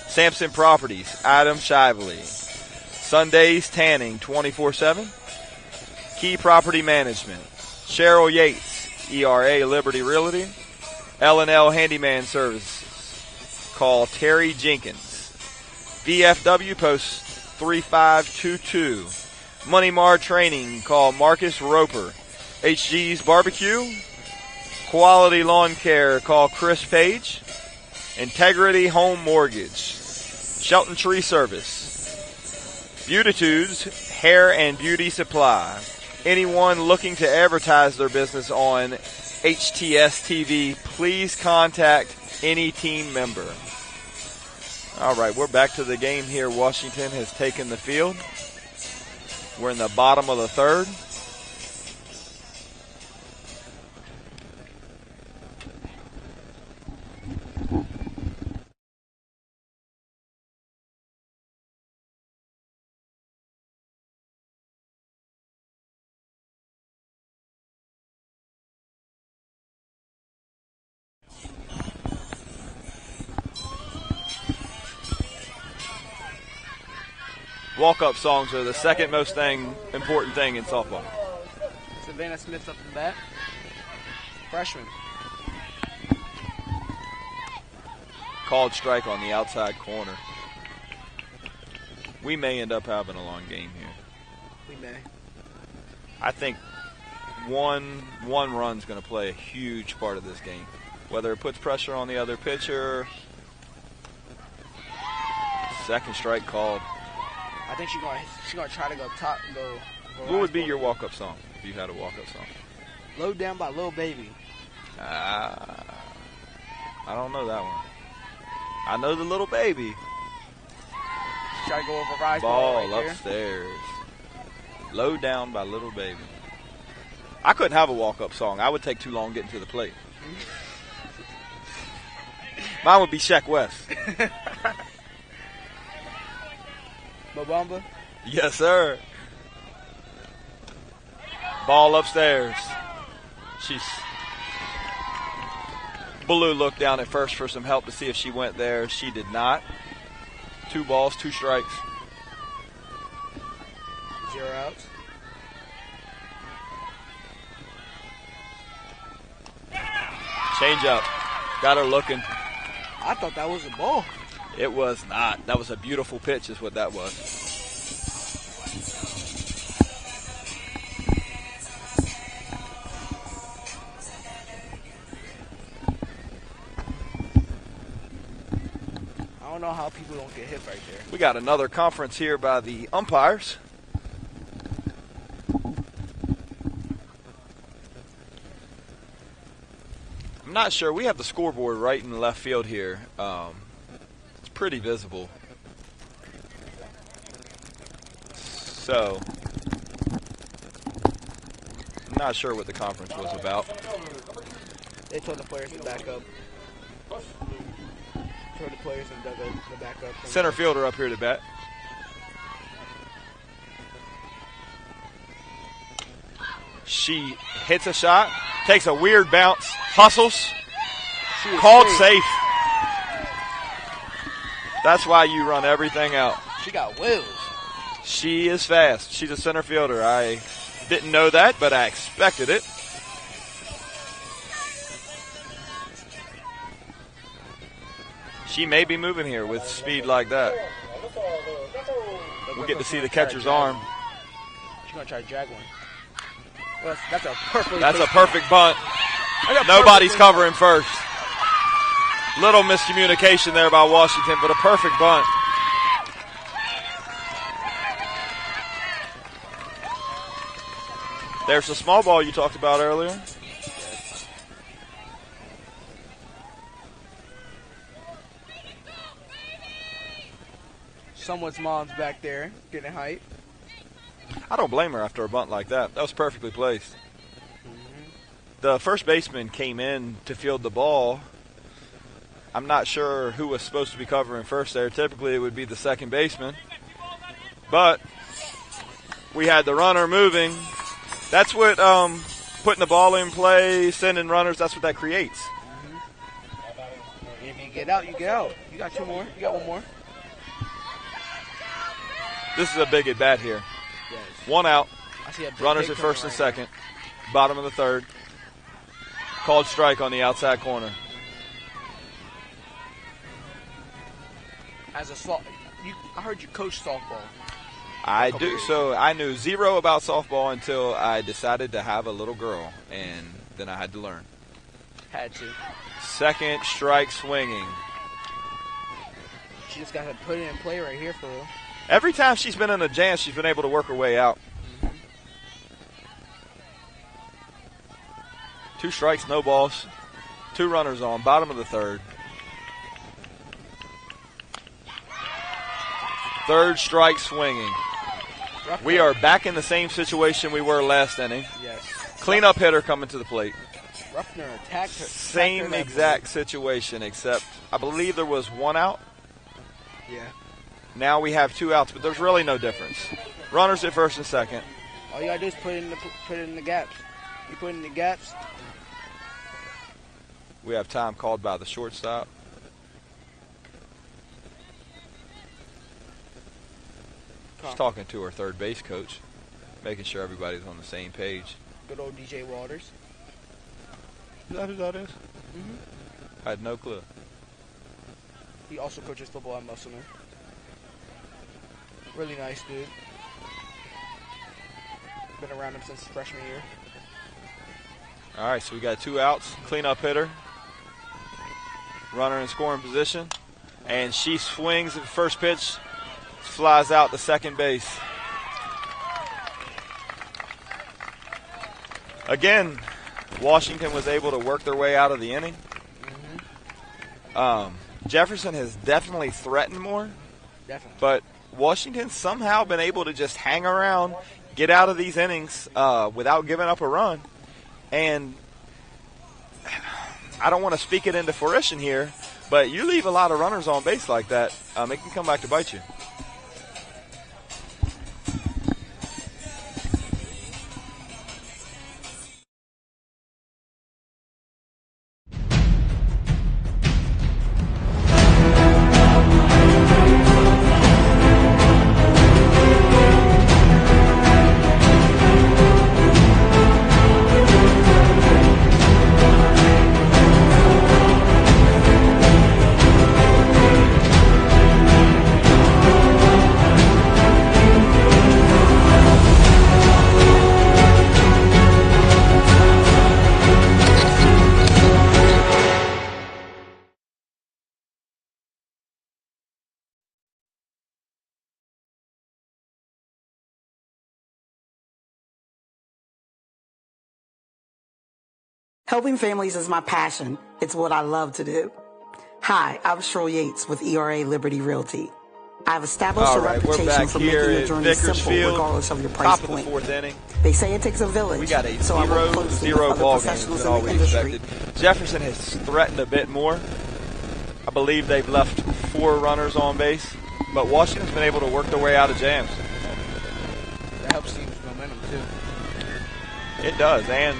Sampson Properties, Adam Shively. Sundays Tanning 24/7. Key Property Management. Cheryl Yates, ERA Liberty Realty. L&L Handyman Services. Call Terry Jenkins. VFW Post 3522. Money Mar Training, call Marcus Roper. HG's Barbecue. Quality Lawn Care, call Chris Page. Integrity Home Mortgage. Shelton Tree Service. Beautitudes Hair and Beauty Supply. Anyone looking to advertise their business on HTS TV, please contact any team member. All right, we're back to the game here. Washington has taken the field. We're in the bottom of the 3rd. Walk-up songs are the second most important thing in softball. Savannah Smith up the bat. Freshman. Called strike on the outside corner. We may end up having a long game here. We may. I think one run's going to play a huge part of this game. Whether it puts pressure on the other pitcher. Second strike called. I think she's gonna try to go top. What would be your walk-up song if you had a walk-up song? Low Down by Lil Baby. I don't know that one. I know the Little Baby. Try to go over Rise Ball right upstairs. Low Down by Little Baby. I couldn't have a walk-up song. I would take too long getting to the plate. Mine would be Sheck West. Mobamba? Yes, sir. Ball upstairs. Blue looked down at first for some help to see if she went there. She did not. 2 balls, 2 strikes. 0 outs. Change up. Got her looking. I thought that was a ball. It was not. That was a beautiful pitch is what that was. I don't know how people don't get hit right there. We got another conference here by the umpires. I'm not sure. We have the scoreboard right in left field here. It's pretty visible. So, I'm not sure what the conference was about. They told the players to back up. Told the players to back up. Center fielder up here to bat. She hits a shot, takes a weird bounce, hustles, called safe. That's why you run everything out. She got wheels. She is fast. She's a center fielder. I didn't know that, but I expected it. She may be moving here with speed like that. We'll get to see the catcher's arm. She's going to try to drag one. Well, that's a perfect bunt. Nobody's covering first. Little miscommunication there by Washington, but a perfect bunt. There's the small ball you talked about earlier. Someone's mom's back there getting height. I don't blame her after a bunt like that. That was perfectly placed. The first baseman came in to field the ball. I'm not sure who was supposed to be covering first there. Typically, it would be the second baseman. But we had the runner moving. That's what putting the ball in play, sending runners, that's what that creates. If you get out, you get out. You got 2 more. You got 1 more. This is a big at bat here. Yes. 1 out. I see a Runners at first and second. Bottom of the third. Called strike on the outside corner. I heard you coach softball. I do. So I knew 0 about softball until I decided to have a little girl, and then I had to learn. Had to. Second strike swinging. She just got to put it in play right here for her. Every time she's been in a jam, she's been able to work her way out. 2 strikes, no balls. 2 runners on, bottom of the third. Third strike swinging. We are back in the same situation we were last inning. Yes. Cleanup hitter coming to the plate. Ruffner attacked her. Same exact situation, except I believe there was 1 out. Yeah. Now we have 2 outs, but there's really no difference. Runners at first and second. All you gotta do is put it in the gaps. You put it in the gaps. We have time called by the shortstop. She's talking to her third base coach, making sure everybody's on the same page. Good old DJ Waters. Is that who that is? I had no clue. He also coaches football at Musselman. Really nice dude. Been around him since freshman year. All right, so we got 2 outs. Cleanup hitter. Runner in scoring position. And she swings at the first pitch. Flies out to second base. Again, Washington was able to work their way out of the inning. Jefferson has definitely threatened more. Definitely. But Washington's somehow been able to just hang around, get out of these innings without giving up a run. And I don't want to speak it into fruition here, but you leave a lot of runners on base like that, it can come back to bite you. Helping families is my passion. It's what I love to do. Hi, I'm Cheryl Yates with ERA Liberty Realty. I've established a reputation for making your journey simple regardless of your price point. Top of the 4th inning. They say it takes a village. We got a so I work closely with other ball game professionals than all in the we industry. expected. Jefferson has threatened a bit more. I believe they've left 4 runners on base, but Washington's been able to work their way out of jams. That helps teams momentum too. It does, and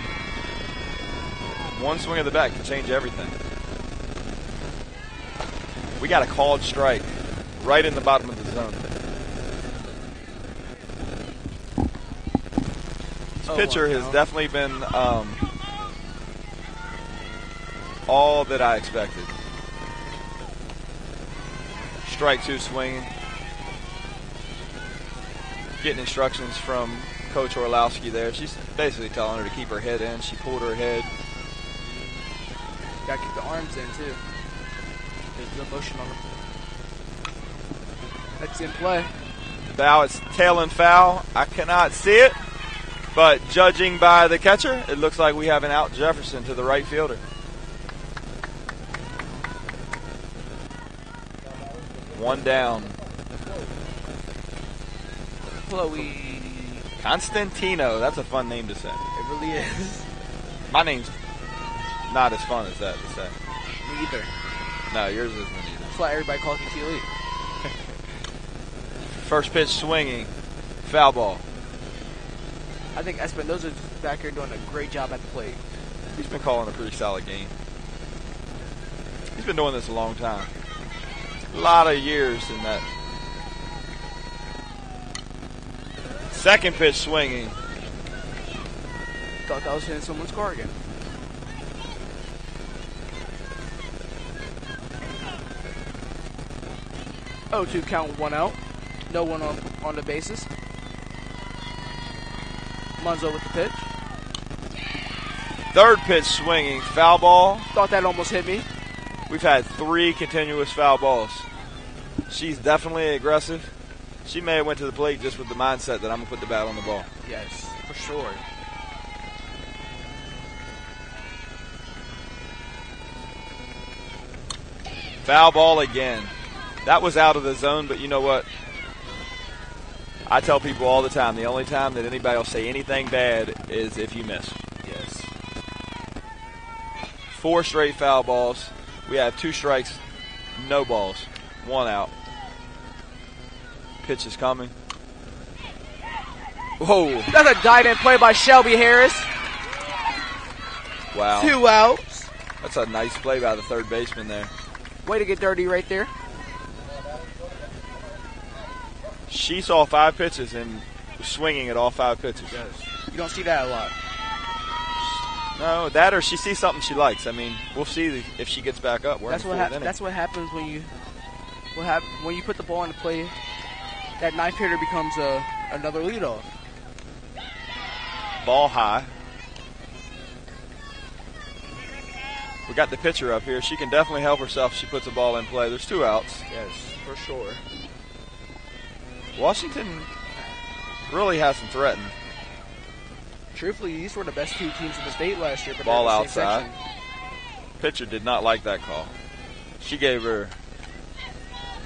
one swing of the bat can change everything. We got a called strike right in the bottom of the zone. This pitcher has definitely been all that I expected. Strike 2 swinging. Getting instructions from Coach Orlowski there. She's basically telling her to keep her head in. She pulled her head. Gotta keep the arms in too. There's no motion on them. That's in play. Bow, it's tail and foul. I cannot see it, but judging by the catcher, it looks like we have an out Jefferson to the right fielder. One down. Chloe Constantino. That's a fun name to say. It really is. My name's not as fun as that to say. Me either. No, yours isn't either. That's why everybody calls me T-Lee. First pitch swinging. Foul ball. I think Espinosa's back here doing a great job at the plate. He's been calling a pretty solid game. He's been doing this a long time. A lot of years in that. Second pitch swinging. Thought that was hitting someone's car again. Oh, 2 count, 1 out. No one on the bases. Munzo with the pitch. Third pitch swinging. Foul ball. Thought that almost hit me. We've had 3 continuous foul balls. She's definitely aggressive. She may have went to the plate just with the mindset that I'm going to put the bat on the ball. Yes, for sure. Foul ball again. That was out of the zone, but you know what? I tell people all the time, the only time that anybody will say anything bad is if you miss. Yes. 4 straight foul balls. We have 2 strikes, no balls, 1 out. Pitch is coming. Whoa. That's a dive-in play by Shelby Harris. Wow. 2 outs. That's a nice play by the third baseman there. Way to get dirty right there. She saw 5 pitches and was swinging at all 5 pitches. Yes. You don't see that a lot. No, that or she sees something she likes. I mean, we'll see if she gets back up. That's what happens when you when you put the ball into play, that ninth hitter becomes another leadoff. Ball high. We got the pitcher up here. She can definitely help herself if she puts a ball in play. There's 2 outs. Yes, for sure. Washington really hasn't threatened. Truthfully, these were the best 2 teams in the state last year. But ball they're in the same outside. section. Pitcher did not like that call. She gave her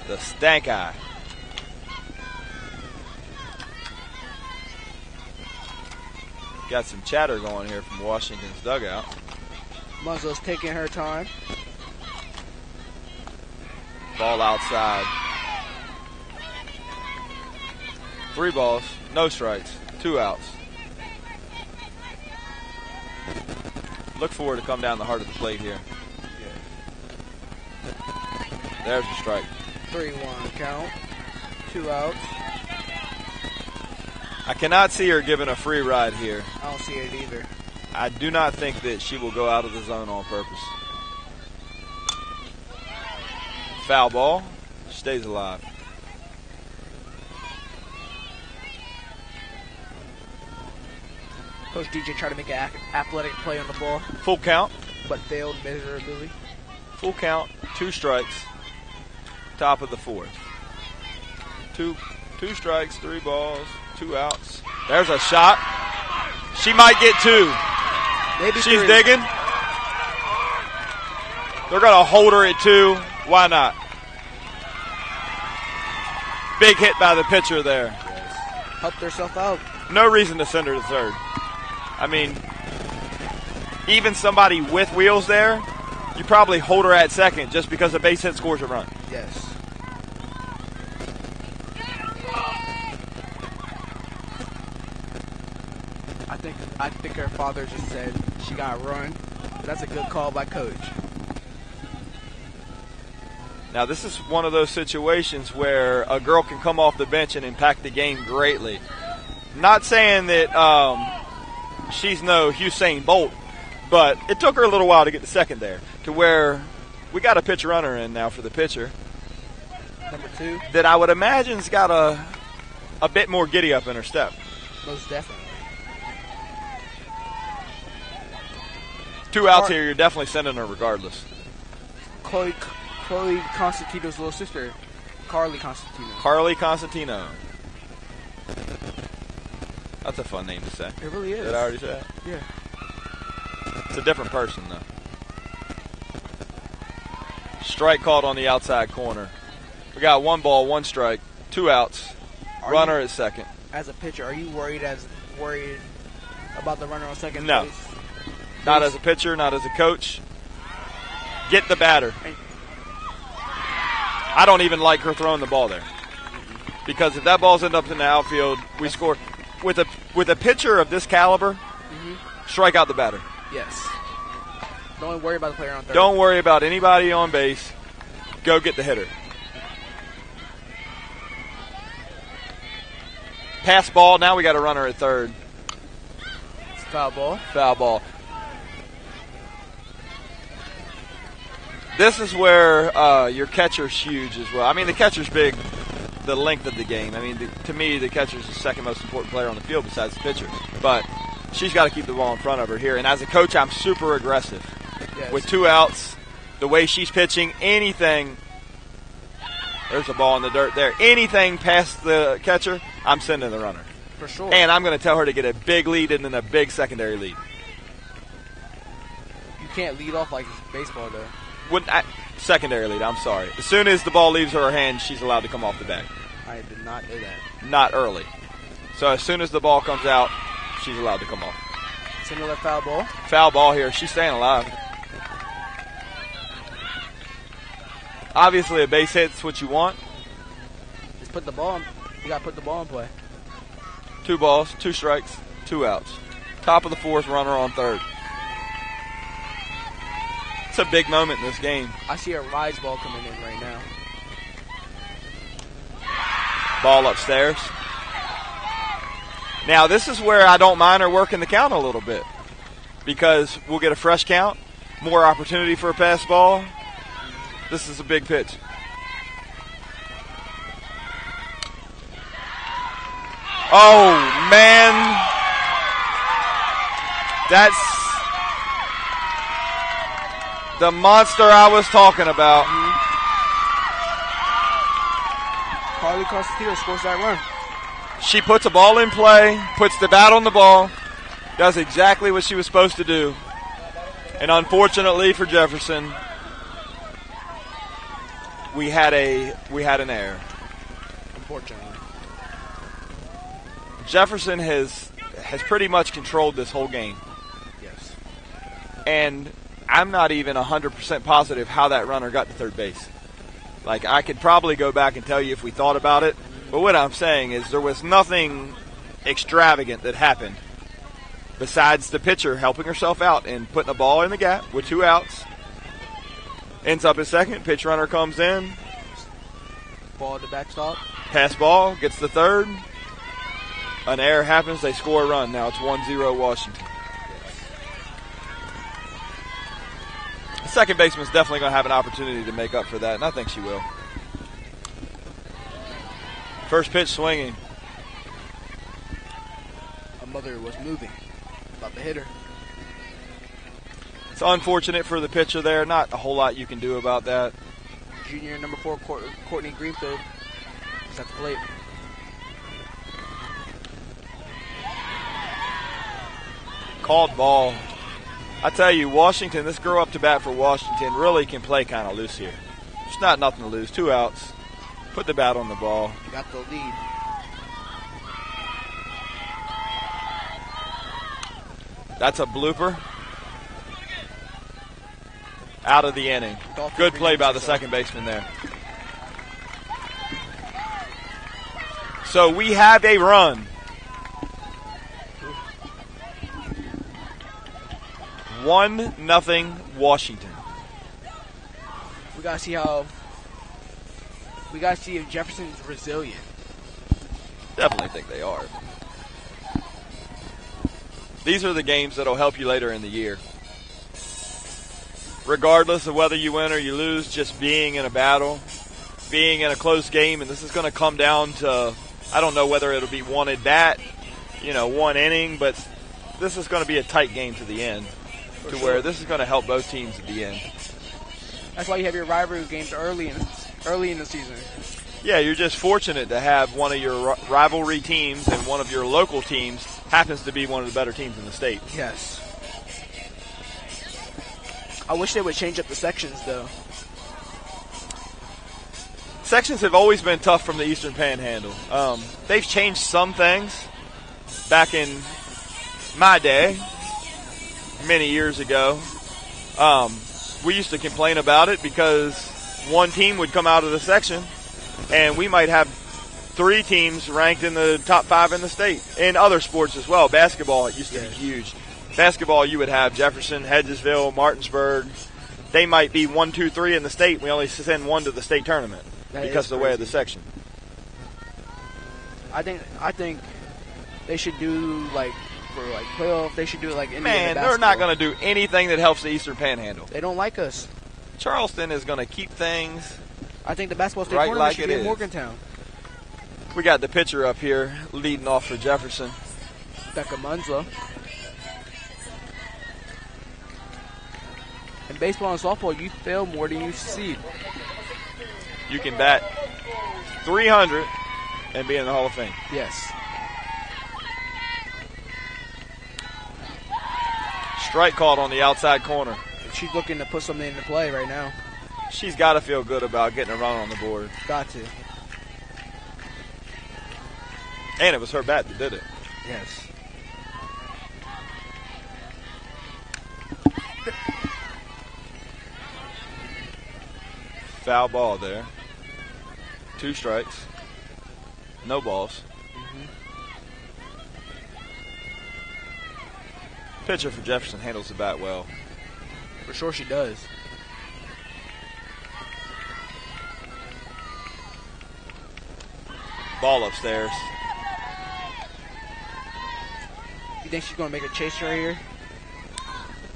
the stank eye. Got some chatter going here from Washington's dugout. Munslow's taking her time. Ball outside. 3 balls, no strikes, 2 outs. Look for her to come down the heart of the plate here. There's a strike. 3-1 count. 2 outs. I cannot see her giving a free ride here. I don't see it either. I do not think that she will go out of the zone on purpose. Foul ball. Stays alive. Coach DJ tried to make an athletic play on the ball, Full count. but failed miserably. Full count. 2 strikes. Top of the 4th. Two strikes, 3 balls, 2 outs. There's a shot. She might get 2. Maybe She's 3. digging. They're going to hold her at 2. Why not? Big hit by the pitcher there. Helped herself out. No reason to send her to 3rd. I mean, even somebody with wheels there, you probably hold her at 2nd just because a base hit scores a run. Yes. I think her father just said she got run. That's a good call by coach. Now, this is one of those situations where a girl can come off the bench and impact the game greatly. Not saying that she's no Usain Bolt, but it took her a little while to get to 2nd there, to where we got a pitch runner in now for the pitcher. Number 2. That I would imagine's got a bit more giddy up in her step. Most definitely. 2 outs here, you're definitely sending her regardless. Chloe Constantino's little sister, Carly Constantino. Carly Constantino. That's a fun name to say. It really is. Did I already say that? Yeah. It's a different person, though. Strike called on the outside corner. We got 1 ball, 1 strike, 2 outs. Runner at 2nd. As a pitcher, are you worried about the runner on 2nd No. base? Not as a pitcher, not as a coach. Get the batter. I don't even like her throwing the ball there. Because if that ball's end up in the outfield, we score. With a pitcher of this caliber, strike out the batter. Yes. Don't worry about the player on 3rd. Don't worry about anybody on base. Go get the hitter. Pass ball. Now we got a runner at 3rd. It's foul ball. Foul ball. This is where your catcher's huge as well. I mean, the catcher's big, the length of the game. I mean, to me, the catcher's the 2nd most important player on the field besides the pitcher. But she's got to keep the ball in front of her here. And as a coach, I'm super aggressive. Yes. With 2 outs, the way she's pitching, anything, there's a ball in the dirt there. Anything past the catcher, I'm sending the runner. For sure. And I'm going to tell her to get a big lead and then a big secondary lead. You can't lead off like baseball, though. Secondary lead, I'm sorry. As soon as the ball leaves her hand, she's allowed to come off the bag. I did not know that. Not early. So as soon as the ball comes out, she's allowed to come off. It's another foul ball. Foul ball here. She's staying alive. Obviously, a base hit's what you want. Just put the ball in. You got to put the ball in play. 2 balls, 2 strikes, 2 outs. Top of the 4th, runner on 3rd. It's a big moment in this game. I see a rise ball coming in right now. Ball upstairs. Now, this is where I don't mind her working the count a little bit because we'll get a fresh count, more opportunity for a pass ball. This is a big pitch. Oh, man. That's the monster I was talking about. Carly Constantino scores that run. She puts a ball in play, puts the bat on the ball, does exactly what she was supposed to do. And unfortunately for Jefferson, we had an error. Unfortunately. Jefferson has pretty much controlled this whole game. Yes. And I'm not even 100% positive how that runner got to third base. Like, I could probably go back and tell you if we thought about it, but what I'm saying is there was nothing extravagant that happened besides the pitcher helping herself out and putting a ball in the gap with 2 outs. Ends up at second, pitch runner comes in. Ball at the backstop. Pass ball, gets the third. An error happens, they score a run. Now it's 1-0 Washington. The second baseman's definitely going to have an opportunity to make up for that, and I think she will. First pitch swinging. A mother was moving about the hitter. It's unfortunate for the pitcher there. Not a whole lot you can do about that. Junior number 4, Courtney Greenfield, is at the plate. Called ball. I tell you, Washington, this girl up to bat for Washington really can play kind of loose here. It's not nothing to lose. 2 outs. Put the bat on the ball. Got the lead. That's a blooper. Out of the inning. Good play by the second baseman there. So we have a run. 1-0 Washington. We gotta see if Jefferson's resilient. Definitely think they are. These are the games that'll help you later in the year. Regardless of whether you win or you lose, just being in a battle, being in a close game, and this is going to come down to, I don't know whether it'll be one at bat, 1 inning, but this is going to be a tight game to the end, where this is going to help both teams at the end. That's why you have your rivalry games early in the season. Yeah, you're just fortunate to have one of your rivalry teams and one of your local teams happens to be one of the better teams in the state. Yes. I wish they would change up the sections, though. Sections have always been tough from the Eastern Panhandle. They've changed some things back in my day, many years ago. We used to complain about it because one team would come out of the section and we might have 3 teams ranked in the top 5 in the state. In other sports as well. Basketball, it used to be huge. Basketball, you would have Jefferson, Hedgesville, Martinsburg. They might be 1, 2, 3 in the state. We only send 1 to the state tournament because of the way of the section. I think they should do for playoff. They should do it like Indiana Man, basketball. they're not going to do anything that helps the Eastern Panhandle. They don't like us. Charleston is going to keep things. I think the basketball state right tournament like should it be in is. Morgantown. We got the pitcher up here leading off for Jefferson. Becca Munslow. In baseball and softball, you fail more than you succeed. You can bat 300 and be in the Hall of Fame. Yes. Strike called on the outside corner. She's looking to put something into play right now. She's got to feel good about getting a run on the board. Got to. And it was her bat that did it. Yes. Foul ball there. 2 strikes. No balls. Pitcher for Jefferson handles the bat well. For sure she does. Ball upstairs. You think she's going to make a chase right here?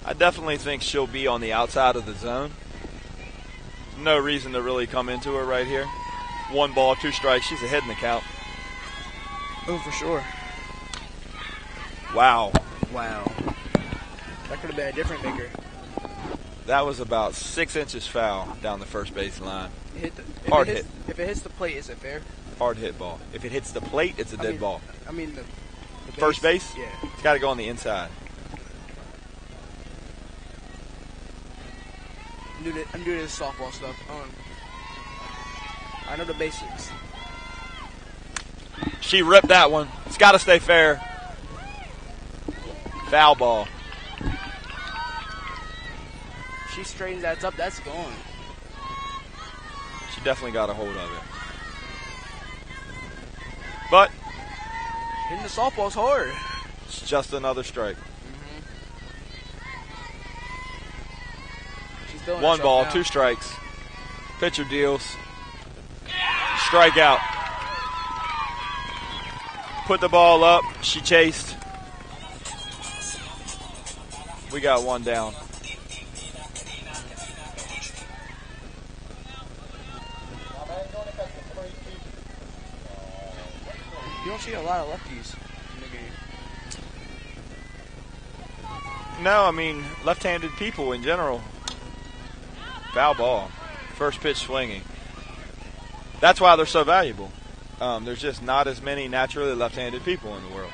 I definitely think she'll be on the outside of the zone. No reason to really come into her right here. 1 ball, 2 strikes. She's ahead in the count. Oh, for sure. Wow. Wow. That could have been a different maker. That was about 6 inches foul down the first base line. Hit Hard hit. If it hits the plate, is it fair? Hard hit ball. If it hits the plate, it's a dead ball. I mean the first base? Yeah. It's got to go on the inside. I'm doing this softball stuff. I know the basics. She ripped that one. It's got to stay fair. Foul ball. She straightens that up. That's gone. She definitely got a hold of it. But hitting the softball's hard. It's just another strike. One ball, 2 strikes. Pitcher deals. Strikeout. Put the ball up. She chased. We got 1 down. You don't see a lot of lefties in the game. No, I mean, left-handed people in general. Foul ball. First pitch swinging. That's why they're so valuable. There's just not as many naturally left-handed people in the world.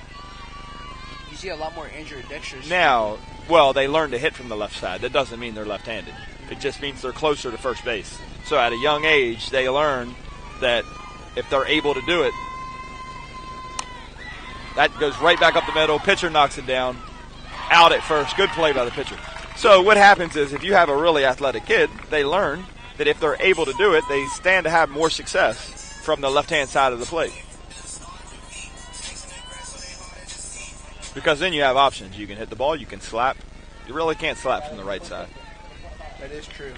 You see a lot more ambidextrous. Now, well, they learn to hit from the left side. That doesn't mean they're left-handed. It just means they're closer to first base. So at a young age, they learn that if they're able to do it, that goes right back up the middle. Pitcher knocks it down. Out at first. Good play by the pitcher. So what happens is if you have a really athletic kid, they learn that if they're able to do it, they stand to have more success from the left-hand side of the plate. Because then you have options. You can hit the ball, you can slap. You really can't slap from the right side. That is true.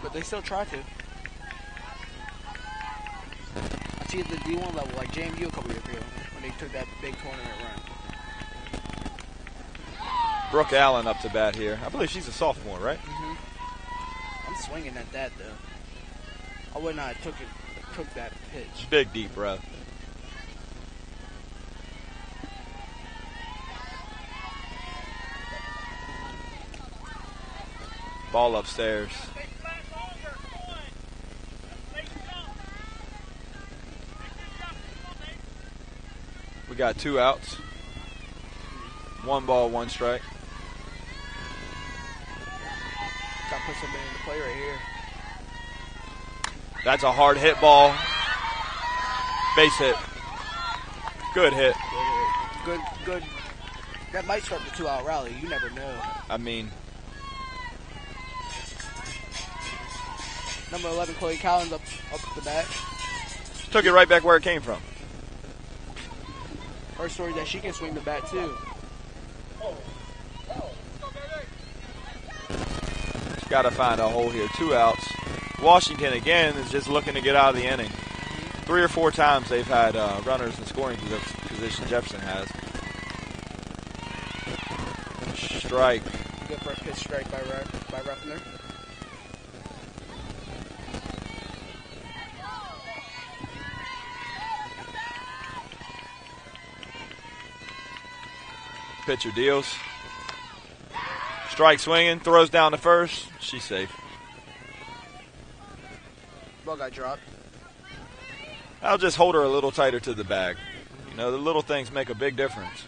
But they still try to. I see at the D1 level, like JMU a couple years ago, when they took that big tournament run. Brooke Allen up to bat here. I believe she's a sophomore, right? Mm-hmm. I'm swinging at that, though. I would not have took that pitch. Big, deep breath. Ball upstairs. We got 2 outs. 1 ball, 1 strike. Got to put something into play right here. That's a hard hit ball. Base hit. Good hit. Good. That might start the 2-out rally. You never know. I mean, number 11, Chloe Collins up the bat. Took it right back where it came from. Her story that she can swing the bat too. Got to find a hole here. 2 outs. Washington again is just looking to get out of the inning. 3 or 4 times they've had runners in scoring position. Jefferson has. Strike. Good first pitch strike by Ruffner. Pitcher deals. Strike swinging, throws down to first. She's safe. Ball got dropped. I'll just hold her a little tighter to the bag. You know, the little things make a big difference.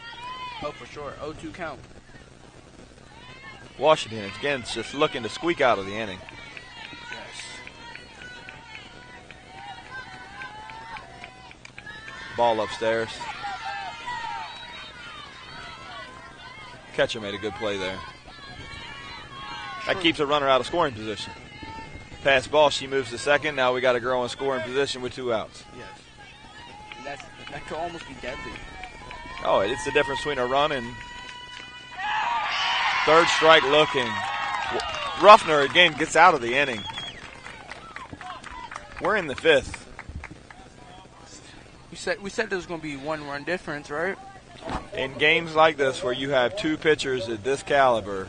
Oh, for sure. 0-2 count. Washington, again, is just looking to squeak out of the inning. Yes. Ball upstairs. Catcher made a good play there. That keeps a runner out of scoring position. Pass ball, she moves to second. Now we got a girl in scoring position with 2 outs. Yes. That could almost be deadly. Oh, it's the difference between a run and third strike looking. Ruffner again gets out of the inning. We're in the 5th. We said there was going to be 1 run difference, right? In games like this where you have 2 pitchers at this caliber,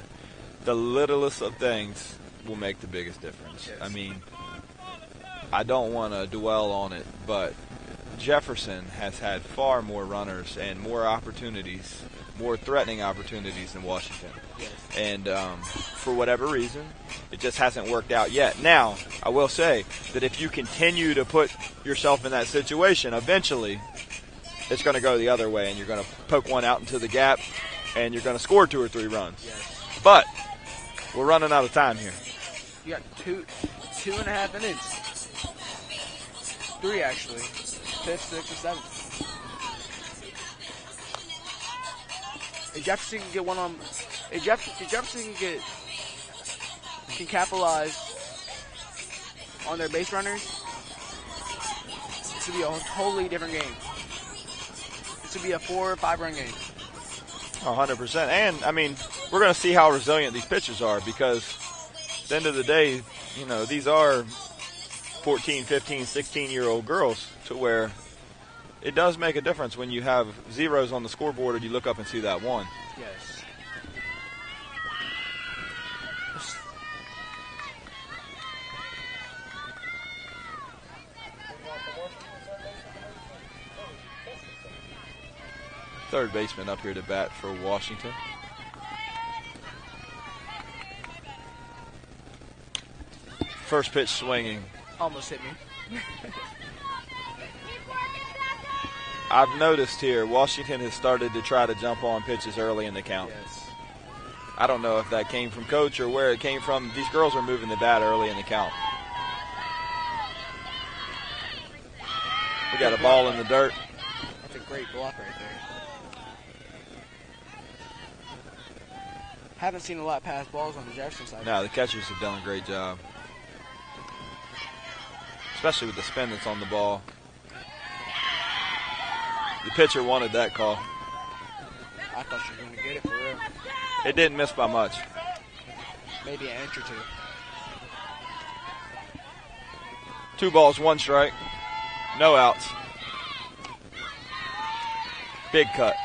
the littlest of things will make the biggest difference. Yes. I mean, I don't want to dwell on it, but Jefferson has had far more runners and more opportunities, more threatening opportunities than Washington. Yes. And for whatever reason, it just hasn't worked out yet. Now, I will say that if you continue to put yourself in that situation, eventually it's going to go the other way, and you're going to poke one out into the gap, and you're going to score 2 or 3 runs. Yes. But we're running out of time here. You got 2.5 minutes. 3 actually. 5th, 6th, and 7th. If Jefferson can get one on, if Jefferson can capitalize on their base runners, this would be a totally different game. This would be a 4 or 5 run game. 100%. And, I mean, we're going to see how resilient these pitchers are, because at the end of the day, you know, these are 14, 15, 16-year-old girls, to where it does make a difference when you have zeros on the scoreboard and you look up and see that 1. Yes. Third baseman up here to bat for Washington. First pitch swinging. Almost hit me. I've noticed here Washington has started to try to jump on pitches early in the count. Yes. I don't know if that came from coach or where it came from. These girls are moving the bat early in the count. We got a ball in the dirt. That's a great block right there. Haven't seen a lot of pass balls on the Jefferson side. No, the catchers have done a great job. Especially with the spin that's on the ball. The pitcher wanted that call. I thought she was going to get it for real. It didn't miss by much. Maybe an inch or 2. 2 balls, 1 strike. No outs. Big cut.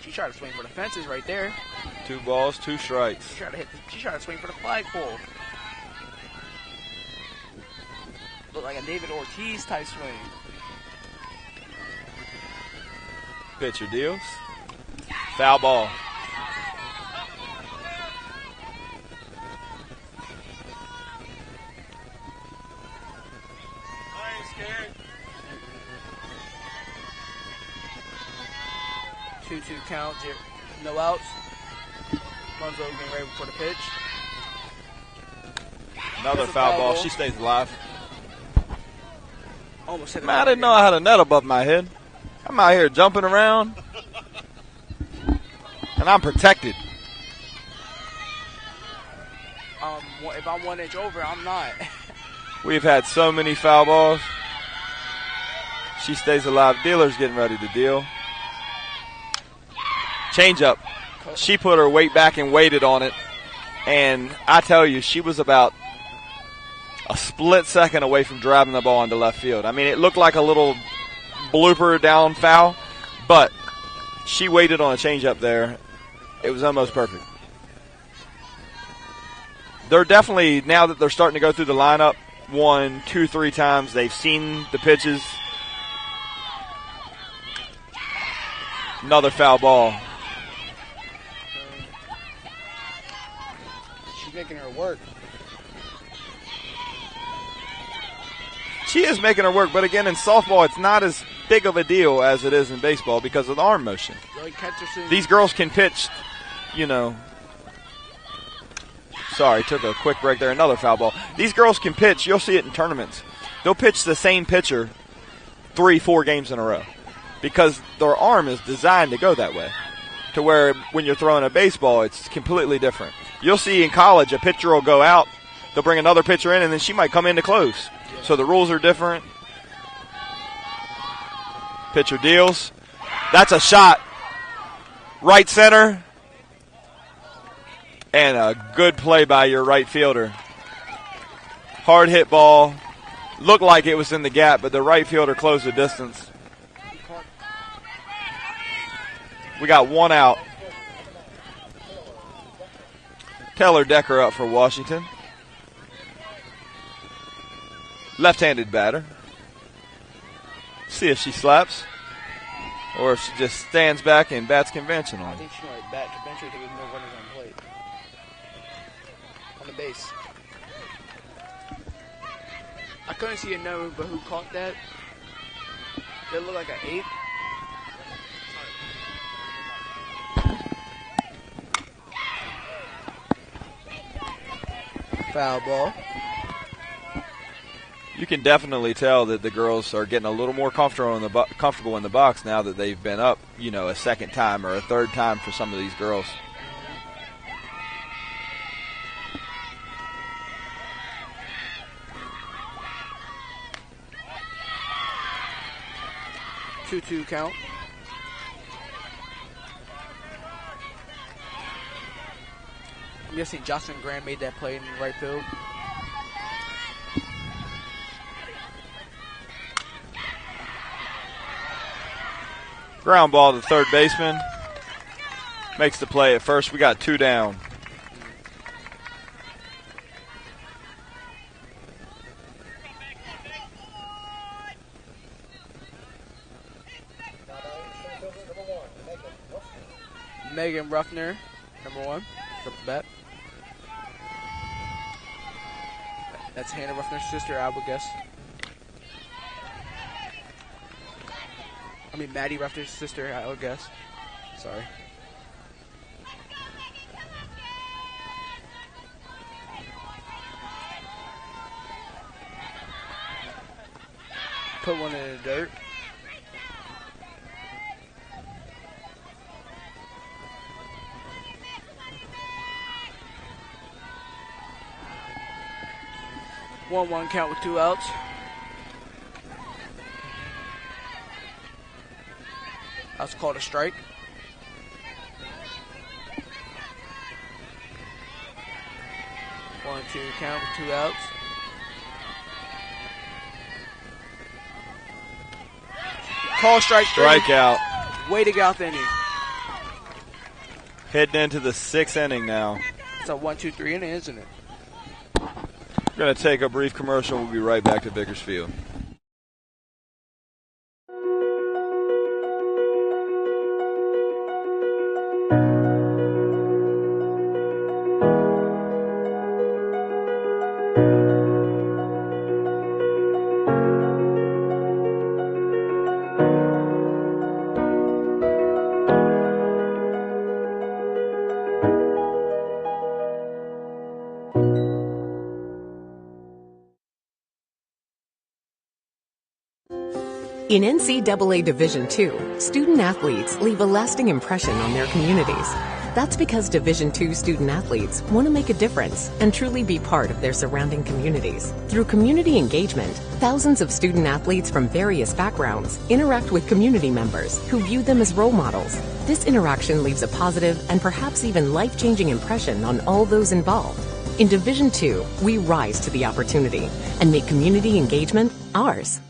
She tried to swing for the fences right there. 2 balls, 2 strikes. She tried to swing for the flagpole. Looked like a David Ortiz type swing. Pitcher deals. Foul ball. I ain't scared. 2-2 count. No outs. Munzo getting ready for the pitch. Another foul ball. She stays alive. Almost hit it. Man, I didn't know I had a net above my head. I'm out here jumping around. And I'm protected. If I'm 1 inch over, I'm not. We've had so many foul balls. She stays alive. Dealer's getting ready to deal. Change up. She put her weight back and waited on it. And I tell you, she was about a split second away from driving the ball into left field. I mean, it looked like a little blooper down foul, but she waited on a changeup there. It was almost perfect. They're definitely, now that they're starting to go through the lineup 1, 2, 3 times, they've seen the pitches. Another foul ball. She's making her work. She is making her work, but again, in softball, it's not as big of a deal as it is in baseball because of the arm motion. These girls can pitch, you know. Sorry, took a quick break there. Another foul ball. These girls can pitch. You'll see it in tournaments. They'll pitch the same pitcher 3, 4 games in a row because their arm is designed to go that way, to where when you're throwing a baseball, it's completely different. You'll see in college a pitcher will go out, they'll bring another pitcher in, and then she might come in to close. So the rules are different. Pitcher deals. That's a shot. Right center. And a good play by your right fielder. Hard hit ball. Looked like it was in the gap, but the right fielder closed the distance. We got 1 out. Taylor Decker up for Washington. Left-handed batter. See if she slaps. Or if she just stands back and bats conventional. I think she might bat conventional to get more runners on plate. On the base. I couldn't see a number, but who caught that? Did it look like an 8? Foul ball. You can definitely tell that the girls are getting a little more comfortable in the box now that they've been up, a second time or a third time for some of these girls. Two count. I'm guessing Jocelyn Graham made that play in right field. Ground ball to the third baseman. Makes the play at first. We got 2 down. Megan Ruffner, number 1, up the bat. That's Hannah Ruffner's sister, I would guess. I mean, Maddie Ruffner's sister, I would guess. Sorry. Put one in the dirt. One count with 2 outs. That's called a strike. One, 2 count with 2 outs. Call strike 3. Strikeout. Way to get out the inning. Heading into the 6th inning now. It's a 1-2-3 inning, isn't it? We're going to take a brief commercial. We'll be right back to Vickers Field. In NCAA Division II, student athletes leave a lasting impression on their communities. That's because Division II student athletes want to make a difference and truly be part of their surrounding communities. Through community engagement, thousands of student athletes from various backgrounds interact with community members who view them as role models. This interaction leaves a positive and perhaps even life-changing impression on all those involved. In Division II, we rise to the opportunity and make community engagement ours.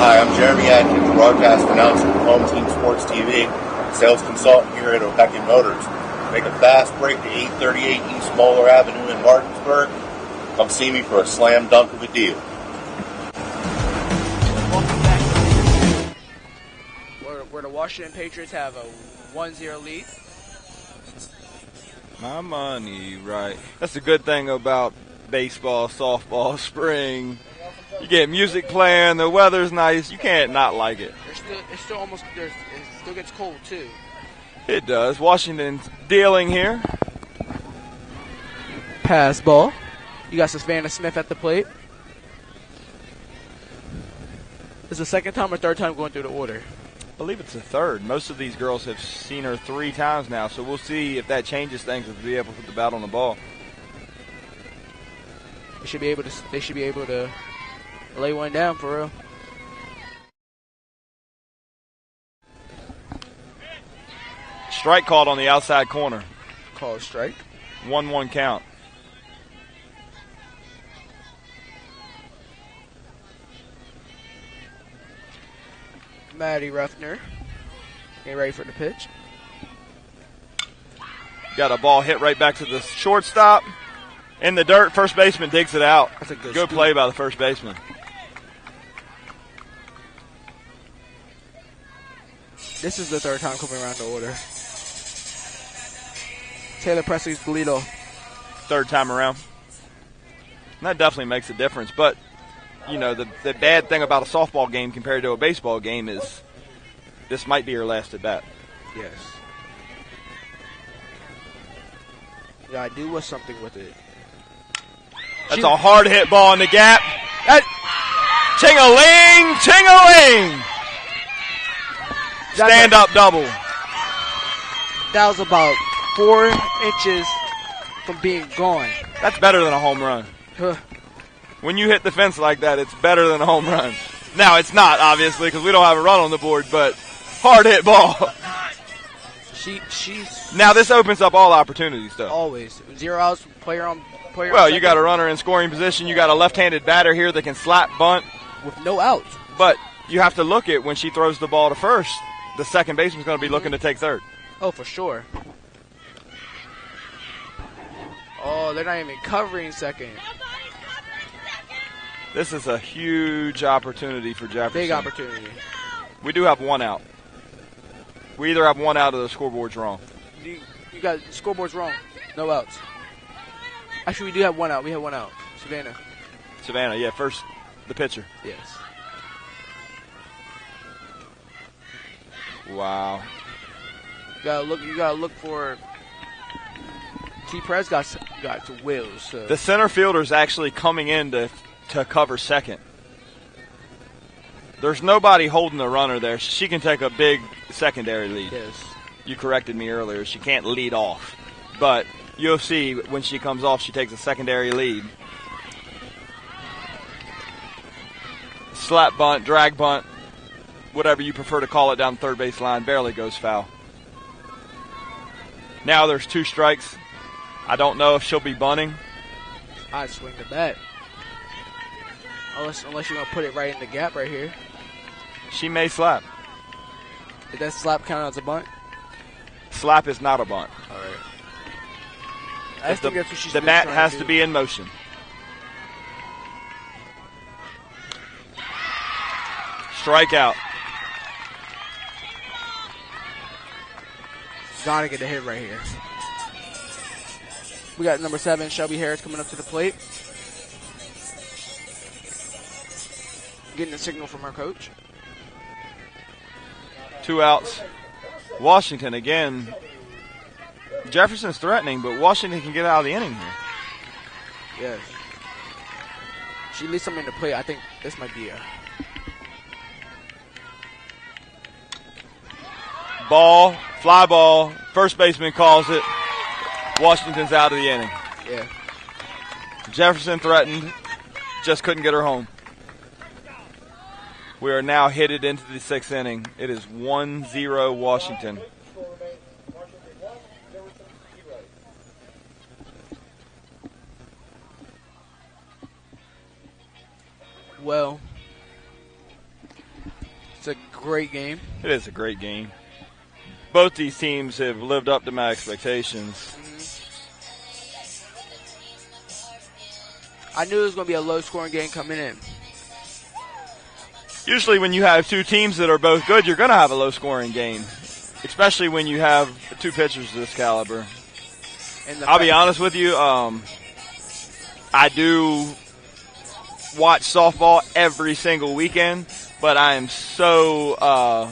Hi, I'm Jeremy Atkins, broadcast announcer with Home Team Sports TV, sales consultant here at Opequon Motors. Make a fast break to 838 East Moeller Avenue in Martinsburg. Come see me for a slam dunk of a deal. Welcome back. Where the Washington Patriots have a 1-0 lead. My money, right. That's the good thing about baseball, softball, spring. You get music playing, the weather's nice. You can't not like it. It still gets cold, too. It does. Washington's dealing here. Pass ball. You got Savannah Smith at the plate. It's the second time or third time going through the order? I believe it's the third. Most of these girls have seen her 3 times now, so we'll see if that changes things to be able to put the bat on the ball. They should be able to lay one down for real. Strike called on the outside corner. Call a strike. 1-1 count. Maddie Ruffner getting ready for the pitch. Got a ball hit right back to the shortstop. In the dirt, first baseman digs it out. That's a good play by the first baseman. This is the third time coming around the order. Taylor Presley's the lead off. Third time around. And that definitely makes a difference. But, you know, the bad thing about a softball game compared to a baseball game is this might be her last at bat. Yes. You gotta do something with it. That's a hard hit ball in the gap. Ching-a-ling, ching-a-ling. Stand up double. That was about 4 inches from being gone. That's better than a home run. When you hit the fence like that, it's better than a home run. Now, it's not, obviously, because we don't have a run on the board, but hard hit ball. She's now, this opens up all opportunities, though. Always. 0 outs, player on. Well, you got a runner in scoring position. You got a left-handed batter here that can slap bunt. With no outs. But you have to look at when she throws the ball to first, the second baseman's going to be looking to take third. Oh, for sure. Oh, they're not even covering second. This is a huge opportunity for Jefferson. Big opportunity. We do have 1 out. We either have 1 out or the scoreboard's wrong. You got the scoreboard's wrong. No outs. Actually, we do have 1 out. We have 1 out. Savannah, yeah, first the pitcher. Yes. Wow. You gotta look for. T. Prez got to Wills. So. The center fielder's actually coming in to cover second. There's nobody holding the runner there. She can take a big secondary lead. Yes. You corrected me earlier. She can't lead off. But you'll see when she comes off, she takes a secondary lead. Slap bunt, drag bunt, whatever you prefer to call it down the third base line, barely goes foul. Now there's 2 strikes. I don't know if she'll be bunting. I'd swing the bat. Unless you're going to put it right in the gap right here. She may slap. Did that slap count as a bunt? Slap is not a bunt. All right. I think that's what she's the bat has to be in motion. Strikeout. Gotta get the hit right here. We got number 7, Shelby Harris, coming up to the plate. Getting a signal from our coach. 2 outs. Washington again. Jefferson's threatening, but Washington can get out of the inning here. Yes. She leaves something to play. I think this might be a ball, fly ball. First baseman calls it. Washington's out of the inning. Yeah. Jefferson threatened, just couldn't get her home. We are now headed into the 6th inning. It is 1-0 Washington. Well, it's a great game. It is a great game. Both these teams have lived up to my expectations. I knew it was going to be a low-scoring game coming in. Usually when you have 2 teams that are both good, you're going to have a low-scoring game, especially when you have 2 pitchers of this caliber. I'll be honest with you, I do watch softball every single weekend, but I am so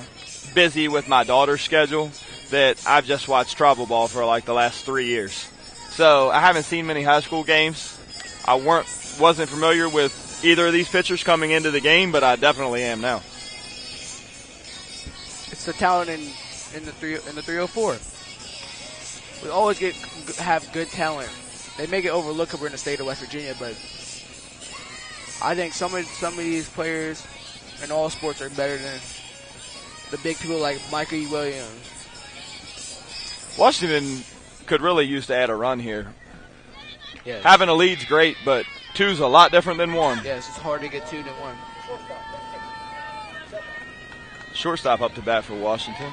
busy with my daughter's schedule that I've just watched travel ball for like the last 3 years. So I haven't seen many high school games. I wasn't familiar with either of these pitchers coming into the game, but I definitely am now. It's the talent in the 304. We always have good talent. They may get overlooked because we're in the state of West Virginia, but I think some of these players in all sports are better than the big people like Michael E. Williams. Washington could really use to add a run here. Yes. Having a lead's great, but 2's a lot different than 1. Yes, it's hard to get 2 than 1. Shortstop up to bat for Washington.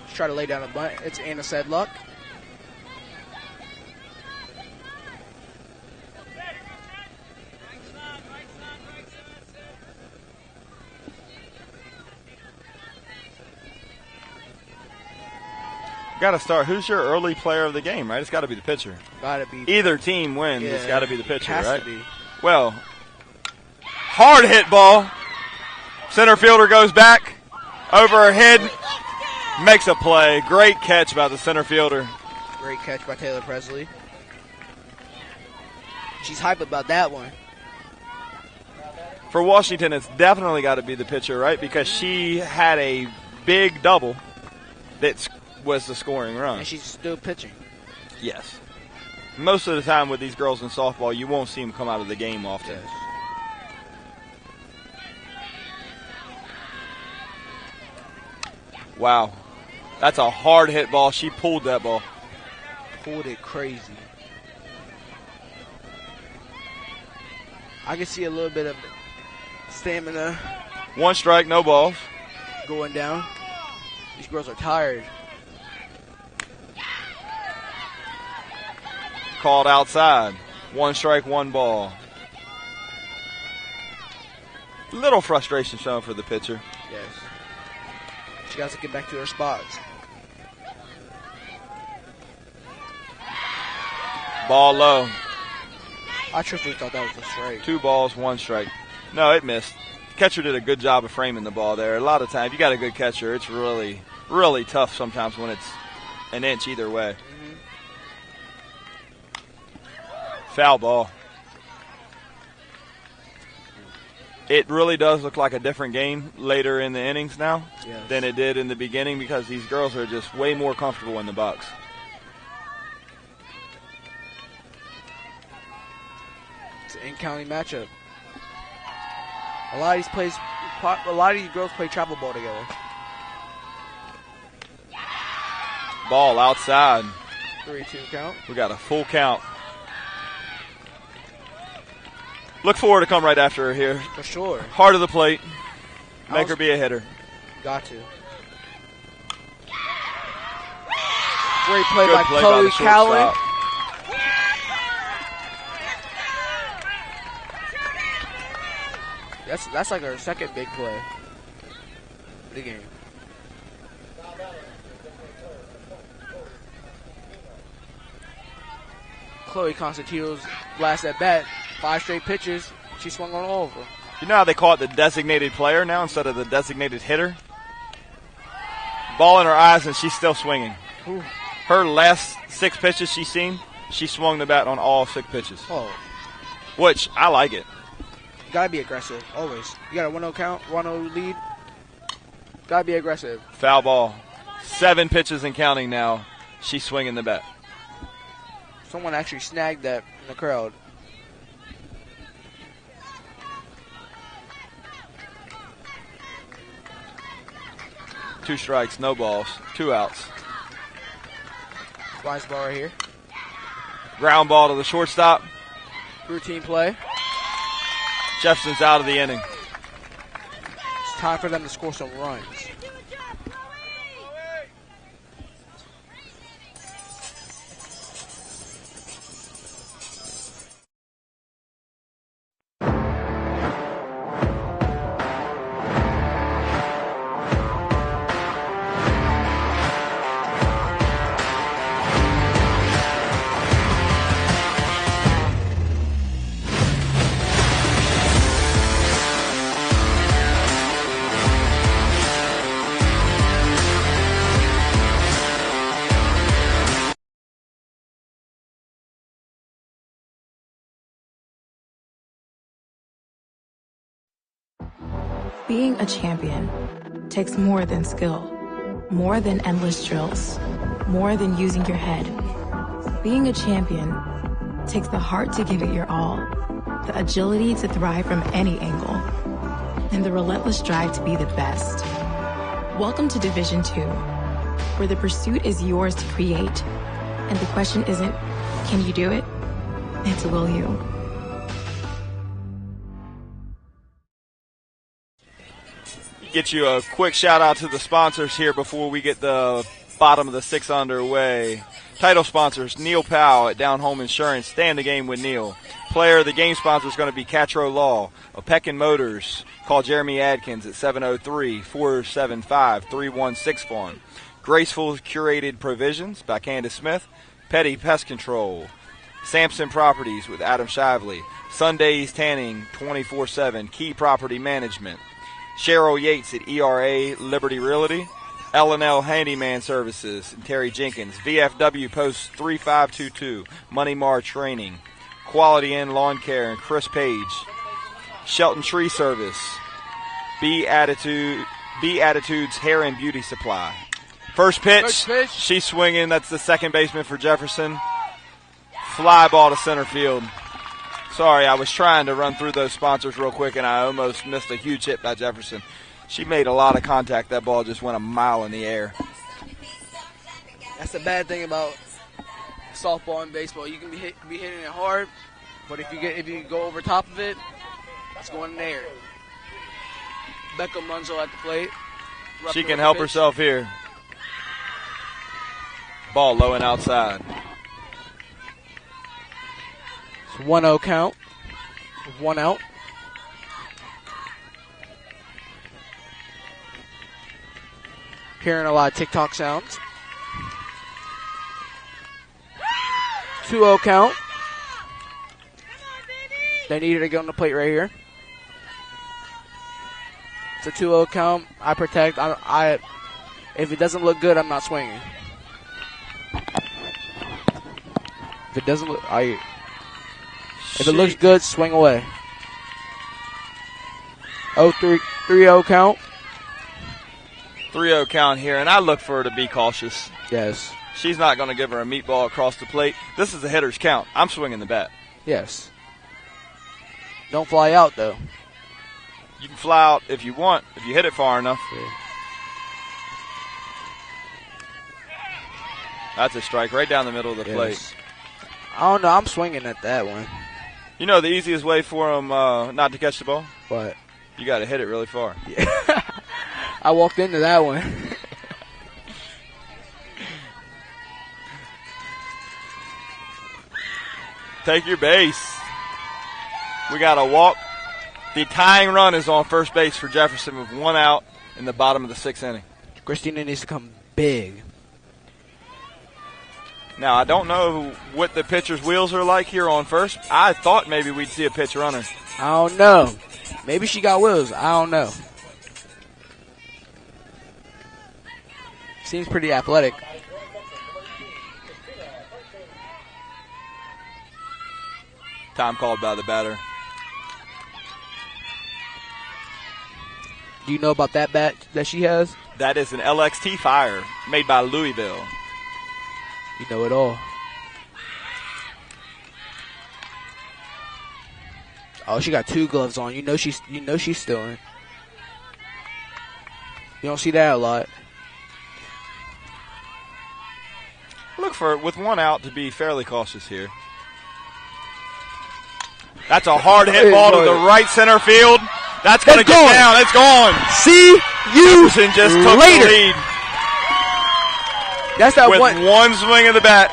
Let's try to lay down a bunt. It's Anna Sedluck. Got to start. Who's your early player of the game, right? It's got to be the pitcher. Got to be. Either team wins. Yeah, it's got to be the pitcher, has right? To be. Well, hard hit ball. Center fielder goes back. Over her head. Makes a play. Great catch by the center fielder. Great catch by Taylor Presley. She's hype about that one. For Washington, it's definitely got to be the pitcher, right? Because she had a big double that was the scoring run. And she's still pitching. Yes. Most of the time with these girls in softball, you won't see them come out of the game often. Yes. Wow. That's a hard hit ball. She pulled that ball. Pulled it crazy. I can see a little bit of stamina. 1 strike, no balls. Going down. These girls are tired. Called outside. 1 strike, 1 ball. Little frustration shown for the pitcher. Yes. She got to get back to her spots. Ball low. I truthfully thought that was a strike. 2 balls, 1 strike. No, it missed. Catcher did a good job of framing the ball there. A lot of times, if you got a good catcher, it's really, really tough sometimes when it's an inch either way. Mm-hmm. Foul ball. It really does look like a different game later in the innings now than it did in the beginning because these girls are just way more comfortable in the box. It's an in-county matchup. A lot of these girls play travel ball together. Ball outside. 3-2 count. We got a full count. Look forward to come right after her here. For sure. Heart of the plate. Make her be a hitter. Got to. Great play by Chloe Cowan. That's like her second big play of the game. Chloe Constantino's last at bat, 5 straight pitches. She swung on all of them. You know how they call it the designated player now instead of the designated hitter? Ball in her eyes and she's still swinging. Ooh. Her last 6 pitches she's seen, she swung the bat on all 6 pitches. Oh. Which, I like it. You gotta be aggressive, always. You got a 1-0 count, 1-0 lead. Gotta be aggressive. Foul ball. 7 pitches and counting now. She's swinging the bat. Someone actually snagged that in the crowd. Two strikes, no balls, 2 outs. Flies ball right here. Ground ball to the shortstop. Routine play. Jefferson's out of the inning. It's time for them to score some runs. Being a champion takes more than skill, more than endless drills, more than using your head. Being a champion takes the heart to give it your all, the agility to thrive from any angle, and the relentless drive to be the best. Welcome to Division 2, where the pursuit is yours to create, and the question isn't, can you do it? It's will you? Get you a quick shout out to the sponsors here before we get the bottom of the 6 underway. Title sponsors, Neil Powell at Down Home Insurance. Stay in the game with Neil. Player of the game sponsor is going to be Catro Law. Opeckin Motors. Call Jeremy Adkins at 703-475-3161. Graceful Curated Provisions by Candace Smith. Petty Pest Control. Sampson Properties with Adam Shively. Sundays Tanning 24/7. Key Property Management. Cheryl Yates at ERA Liberty Realty. L&L Handyman Services and Terry Jenkins. VFW Post 3522. Money Mar Training. Quality Inn Lawn Care and Chris Page. Shelton Tree Service. B Attitudes Hair and Beauty Supply. First pitch. She's swinging. That's the second baseman for Jefferson. Fly ball to center field. Sorry, I was trying to run through those sponsors real quick, and I almost missed a huge hit by Jefferson. She made a lot of contact. That ball just went a mile in the air. That's the bad thing about softball and baseball. You can be hitting it hard, but if you go over top of it, it's going in the air. Becca Munzo at the plate. She can help herself here. Ball low and outside. It's 1-0 count. 1 out. Hearing a lot of TikTok sounds. 2-0 count. They needed to get on the plate right here. It's a 2-0 count. I protect. I if it doesn't look good, I'm not swinging. If it doesn't look, if it looks good, swing away. 3-0 count. 3-0 count here, and I look for her to be cautious. Yes. She's not going to give her a meatball across the plate. This is a hitter's count. I'm swinging the bat. Yes. Don't fly out, though. You can fly out if you want, if you hit it far enough. Yeah. That's a strike right down the middle of the plate. I don't know. I'm swinging at that one. You know the easiest way for them not to catch the ball? What? You got to hit it really far. Yeah. I walked into that one. Take your base. We got a walk. The tying run is on first base for Jefferson with 1 out in the bottom of the 6th inning. Christina needs to come big. Now, I don't know what the pitcher's wheels are like here on first. I thought maybe we'd see a pitch runner. I don't know. Maybe she got wheels. I don't know. Seems pretty athletic. Time called by the batter. Do you know about that bat that she has? That is an LXT Fire made by Louisville. You know it all. Oh, she got 2 gloves on. You know she's stealing. You don't see that a lot. Look for it with 1 out to be fairly cautious here. That's a hard hit ball to the right center field. That's going to get down. It's gone. See you Jefferson just took later. the lead. That's that with one swing of the bat.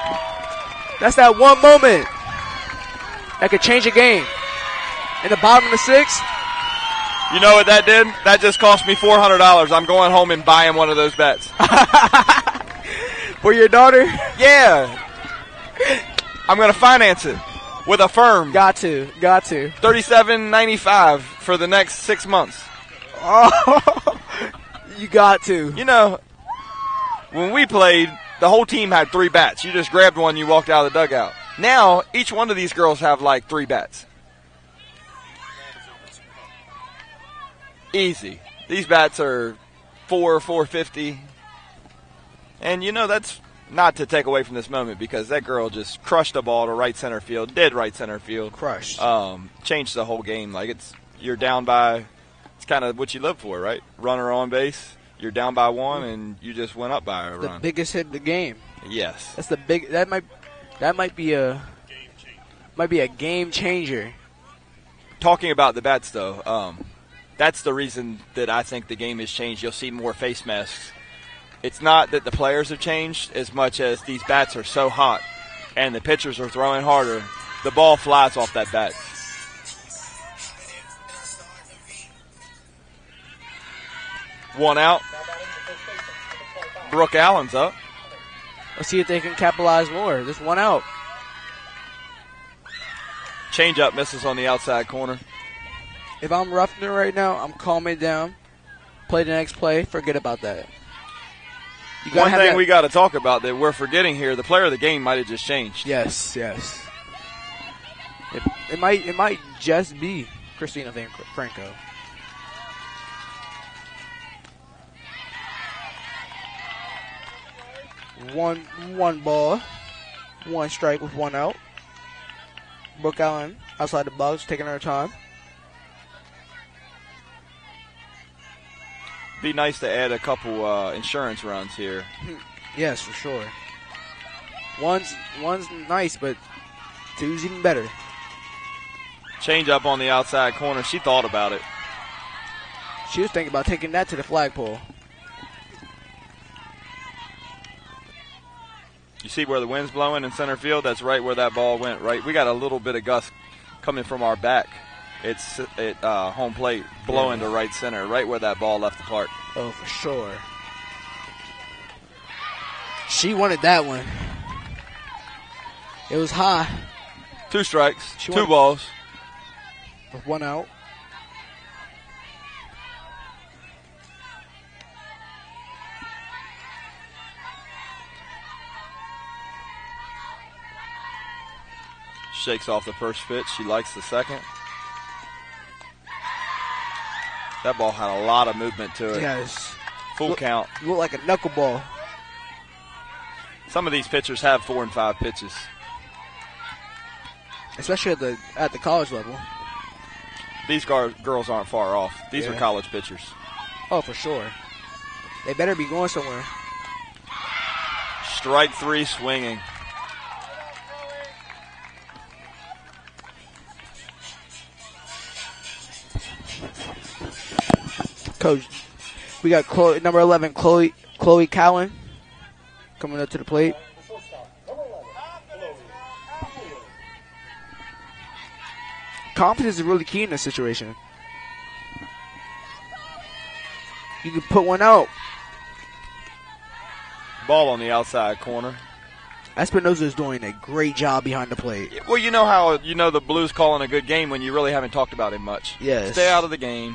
That's that one moment that could change a game. In the bottom of the 6th. You know what that did? That just cost me $400. I'm going home and buying one of those bets. For your daughter? Yeah. I'm going to finance it with a firm. Got to. $37.95 for the next 6 months. Oh, you got to. You know, when we played, the whole team had 3 bats. You just grabbed one, you walked out of the dugout. Now, each one of these girls have like 3 bats. Easy. These bats are $450. And, you know, that's not to take away from this moment because that girl just crushed the ball to right center field, dead right center field. Crushed. Changed the whole game. Like, you're down by, it's kind of what you live for, right? Runner on base. You're down by 1, and you just went up by a run. The biggest hit of the game. Yes. That's the big. That might be a game changer. Talking about the bats, though, That's the reason that I think the game has changed. You'll see more face masks. It's not that the players have changed as much as these bats are so hot and the pitchers are throwing harder. The ball flies off that bat. One out. Brooke Allen's up. Let's see if they can capitalize more. Just one out. Changeup misses on the outside corner. If I'm roughing it right now, I'm calming down. Play the next play. Forget about that. One thing we got to talk about that we're forgetting here, the player of the game might have just changed. Yes. It might just be Christina Franco. One ball, one strike with one out. Brooke Allen outside the box, taking her time. Be nice to add a couple insurance runs here. Yes, for sure. One's nice, but two's even better. Change up on the outside corner. She thought about it. She was thinking about taking that to the flagpole. You see where the wind's blowing in center field? That's right where that ball went, right? We got a little bit of gust coming from our back. It's at home plate, blowing to right center, right where that ball left the park. Oh, for sure. She wanted that one. It was high. 2 strikes, 2 balls. With one out. Shakes off the first pitch. She likes the second. That ball had a lot of movement to it. Yes. Full count. Looked like a knuckleball. Some of these pitchers have 4 and 5 pitches. Especially at the college level. These girls aren't far off. These are college pitchers. Oh, for sure. They better be going somewhere. Strike 3 swinging. Coach, we got number 11, Chloe Cowan, coming up to the plate. Confidence is really key in this situation. You can put one out. Ball on the outside corner. Espinoza is doing a great job behind the plate. Well, you know how the Blues calling a good game when you really haven't talked about him much. Yes. Stay out of the game.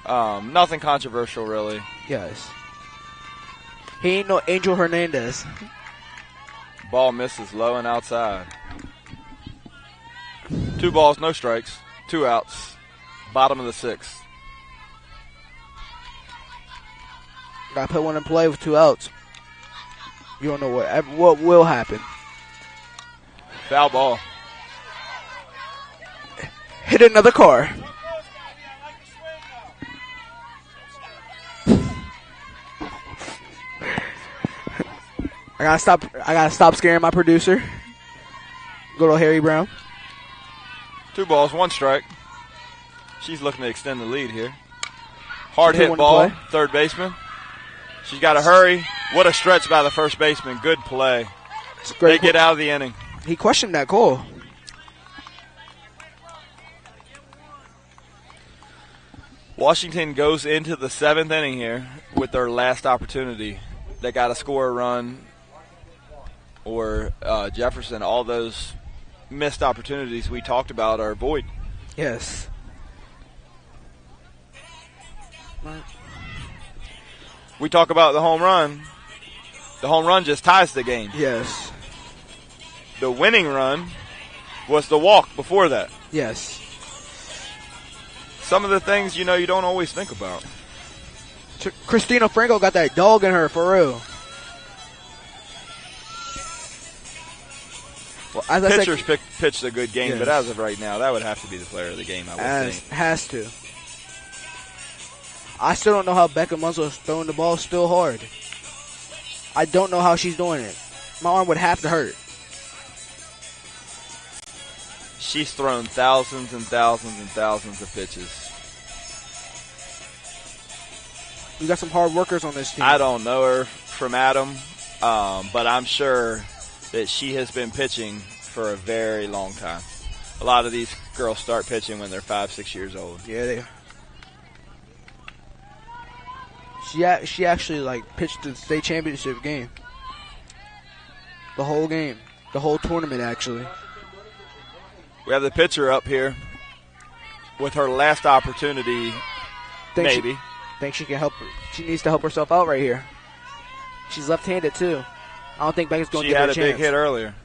Nothing controversial, really. Yes. He ain't no Angel Hernandez. Ball misses low and outside. 2 balls, no strikes. 2 outs. Bottom of the 6th. Got to put one in play with 2 outs. You don't know what will happen. Foul ball. Hit another car. I gotta stop scaring my producer. Good old Harry Brown. 2 balls, 1 strike. She's looking to extend the lead here. Hard hit ball, third baseman. She's got to hurry. What a stretch by the first baseman. Good play. They get out of the inning. He questioned that call. Washington goes into the 7th inning here with their last opportunity. They got to score a run, or Jefferson. All those missed opportunities we talked about are void. Yes. We talk about the home run. The home run just ties the game. Yes. The winning run was the walk before that. Yes. Some of the things, you don't always think about. Christina Franco got that dog in her, for real. Well, as Pitchers pitched a good game, but as of right now, that would have to be the player of the game, I would think. Has to. I still don't know how Becca Munsell is throwing the ball still hard. I don't know how she's doing it. My arm would have to hurt. She's thrown thousands and thousands and thousands of pitches. We got some hard workers on this team. I don't know her from Adam, but I'm sure that she has been pitching for a very long time. A lot of these girls start pitching when they're 5, 6 years old. Yeah, they are. She actually like pitched the state championship game. The whole game. The whole tournament, actually. We have the pitcher up here with her last opportunity, maybe. Think she can help her. She needs to help herself out right here. She's left-handed, too. I don't think Becca's going to give her a chance. She had a big hit earlier.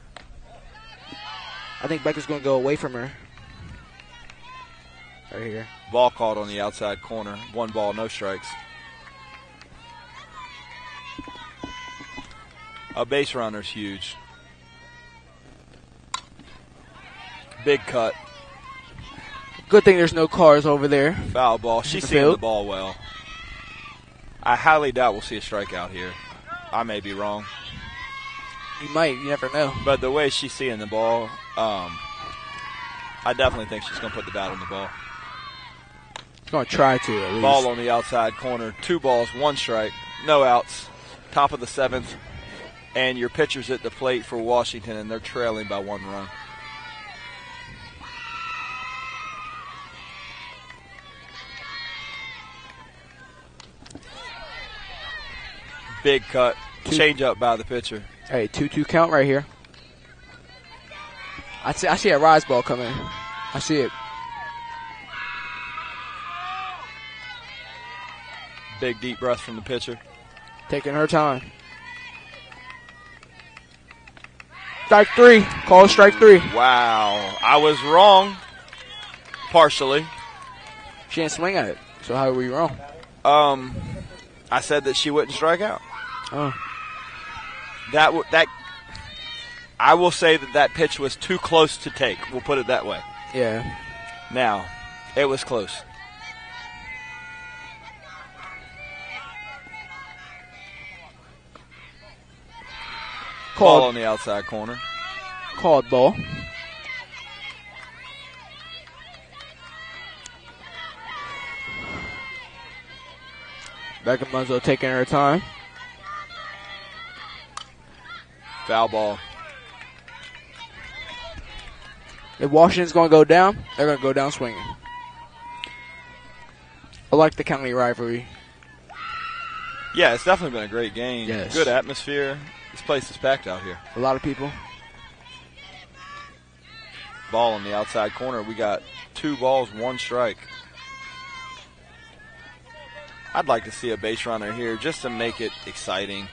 I think Becca's going to go away from her. Right here. Ball caught on the outside corner. 1 ball, no strikes. A base runner's huge. Big cut. Good thing there's no cars over there. Foul ball. She's seeing the ball well. I highly doubt we'll see a strikeout here. I may be wrong. You might. You never know. But the way she's seeing the ball, I definitely think she's going to put the bat on the ball. She's going to try to, at least. Ball on the outside corner. 2 balls, 1 strike. No outs. Top of the 7th. And your pitcher's at the plate for Washington, and they're trailing by 1 run. Big cut. Change up by the pitcher. Hey, 2-2 count right here. I see a rise ball coming. I see it. Big deep breath from the pitcher. Taking her time. Strike 3. Call strike 3. Wow. I was wrong. Partially. She didn't swing at it. So how were you wrong? I said that she wouldn't strike out. Oh. That I will say that pitch was too close to take. We'll put it that way. Yeah. Now, it was close. Ball on the outside corner. Called ball. Becca Munzo taking her time. Foul ball. If Washington's going to go down, they're going to go down swinging. I like the county rivalry. Yeah, it's definitely been a great game. Yes. Good atmosphere. This place is packed out here. A lot of people. Ball on the outside corner. We got 2 balls, 1 strike. I'd like to see a base runner here just to make it exciting.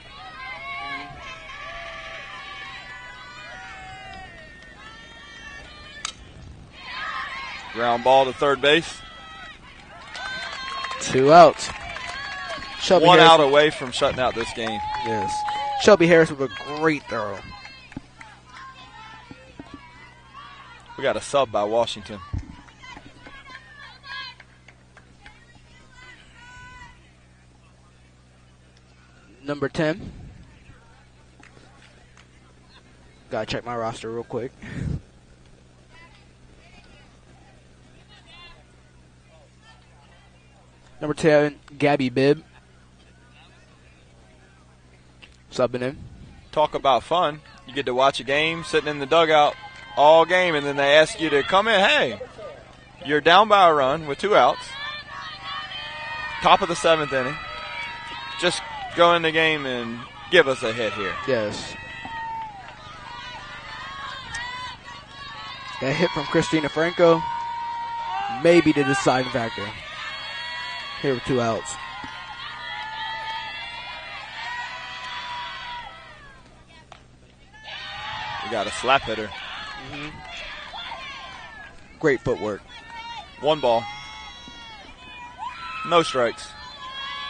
Ground ball to third base. 2 outs. Shelby 1 Harris. out away from shutting out this game. Yes. Shelby Harris with a great throw. We got a sub by Washington. Number 10. Gotta check my roster real quick. Number 10, Gabby Bibb. Subbing in. Talk about fun. You get to watch a game, sitting in the dugout all game, and then they ask you to come in. Hey, you're down by a run with 2 outs. Top of the 7th inning. Just go in the game and give us a hit here. Yes. That hit from Christina Franco may be the deciding factor. Here with 2 outs. We got a slap hitter. Mm-hmm. Great footwork. 1 ball. No strikes.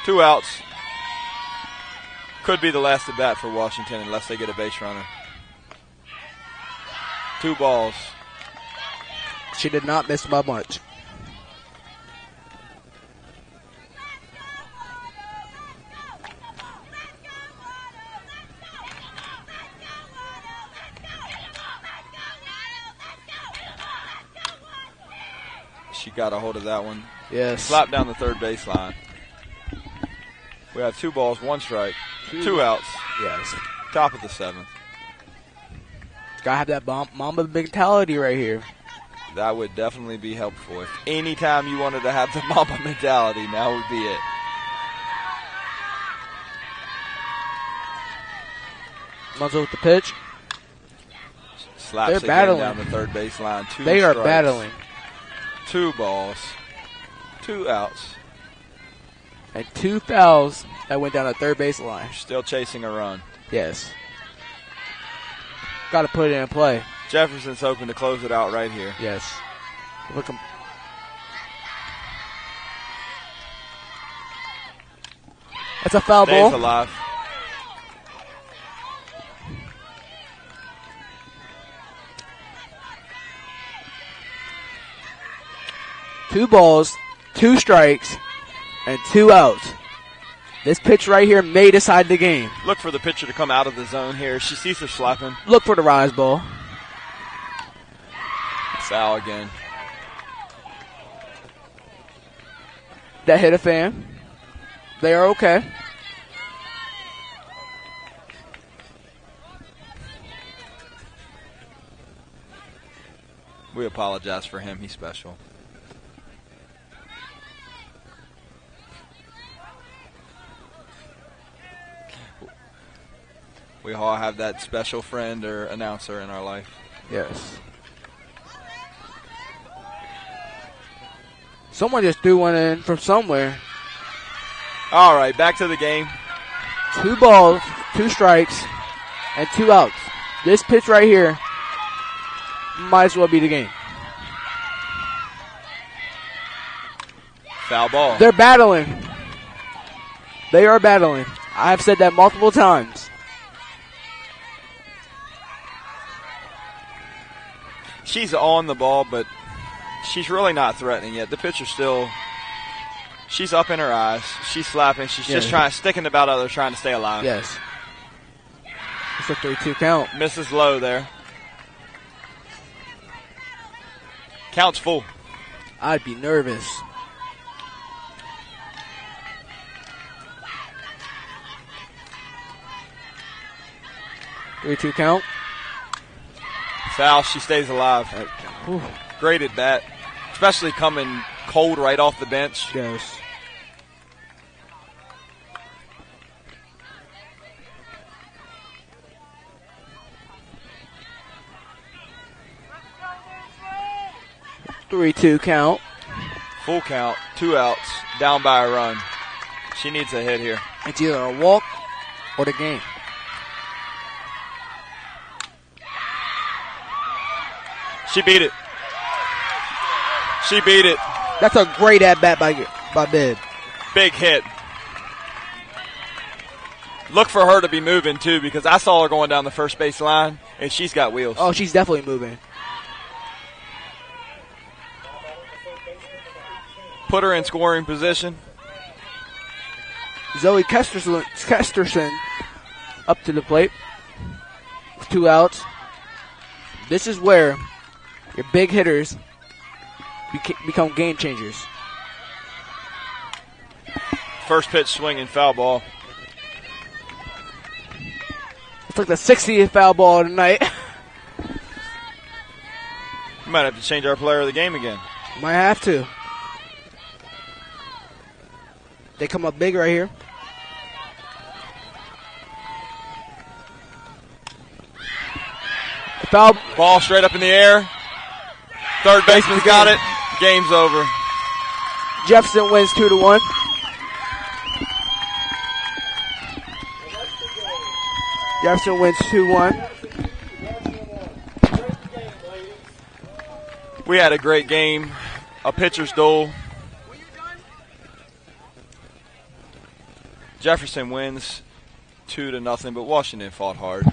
2 outs. Could be the last at bat for Washington unless they get a base runner. 2 balls. She did not miss by much. She got a hold of that one. Yes. Slapped down the third baseline. We have 2 balls, 1 strike, 2 outs. Yes. Top of the 7th. Gotta have that Mamba mentality right here. That would definitely be helpful. If any time you wanted to have the Mamba mentality, now would be it. Muzzle with the pitch. Slaps They're again battling down the third baseline. 2 They are strikes, battling. 2 balls, 2 outs. And 2 fouls that went down the third baseline. Still chasing a run. Yes. Got to put it in play. Jefferson's hoping to close it out right here. Yes. Look him. That's a foul ball. Stays alive. Two balls, 2 strikes, and 2 outs. This pitch right here may decide the game. Look for the pitcher to come out of the zone here. She sees her slapping. Look for the rise ball. Foul again. That hit a fan. They are okay. We apologize for him. He's special. We all have that special friend or announcer in our life. Yes. Someone just threw one in from somewhere. All right, back to the game. 2 balls, 2 strikes, and 2 outs. This pitch right here might as well be the game. Foul ball. They're battling. They are battling. I have said that multiple times. She's on the ball, but she's really not threatening yet. The pitcher still, she's up in her eyes. She's slapping. She's just sticking about others, trying to stay alive. Yes. It's a 3-2 count. Misses low there. Count's full. I'd be nervous. Three-two count. Foul. She stays alive. Great at bat, especially coming cold right off the bench. Yes. Three-two count. Full count. 2 outs. Down by a run. She needs a hit here. It's either a walk or the game. She beat it. She beat it. That's a great at-bat by Bibb. Big hit. Look for her to be moving, too, because I saw her going down the first base line, and she's got wheels. Oh, she's definitely moving. Put her in scoring position. Zoe Kesterson up to the plate. 2 outs. This is where your big hitters become game changers. First pitch swinging, foul ball. It's like the 60th foul ball tonight. We might have to change our player of the game again. Might have to. They come up big right here. Foul ball straight up in the air. Third baseman's got it. Game's over. Jefferson wins 2-1. Jefferson wins 2-1. We had a great game. A pitcher's duel. Jefferson wins 2-0, but Washington fought hard.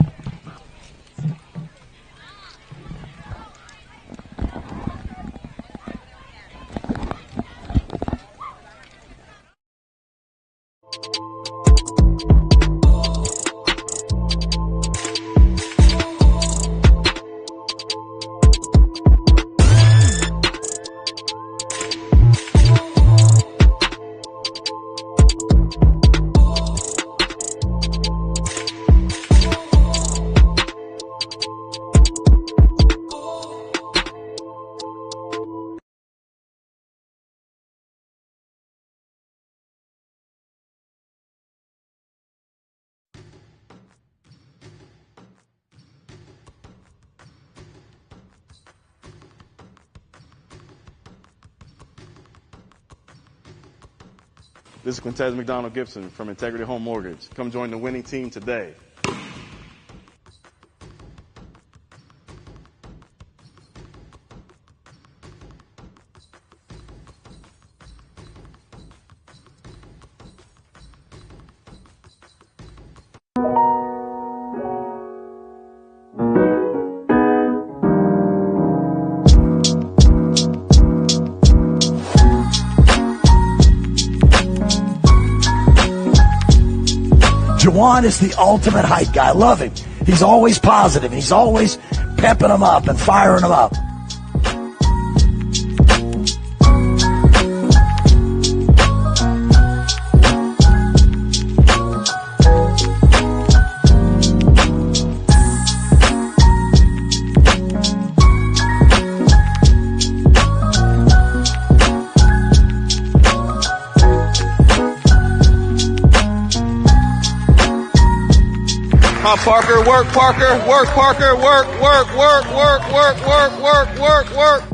This is Quintez McDonald Gibson from Integrity Home Mortgage. Come join the winning team today. Jawan is the ultimate hype guy. I love him. He's always positive. He's always pepping them up and firing them up. Parker, work, Parker, work, Parker, work, work, work, work, work, work, work, work, work.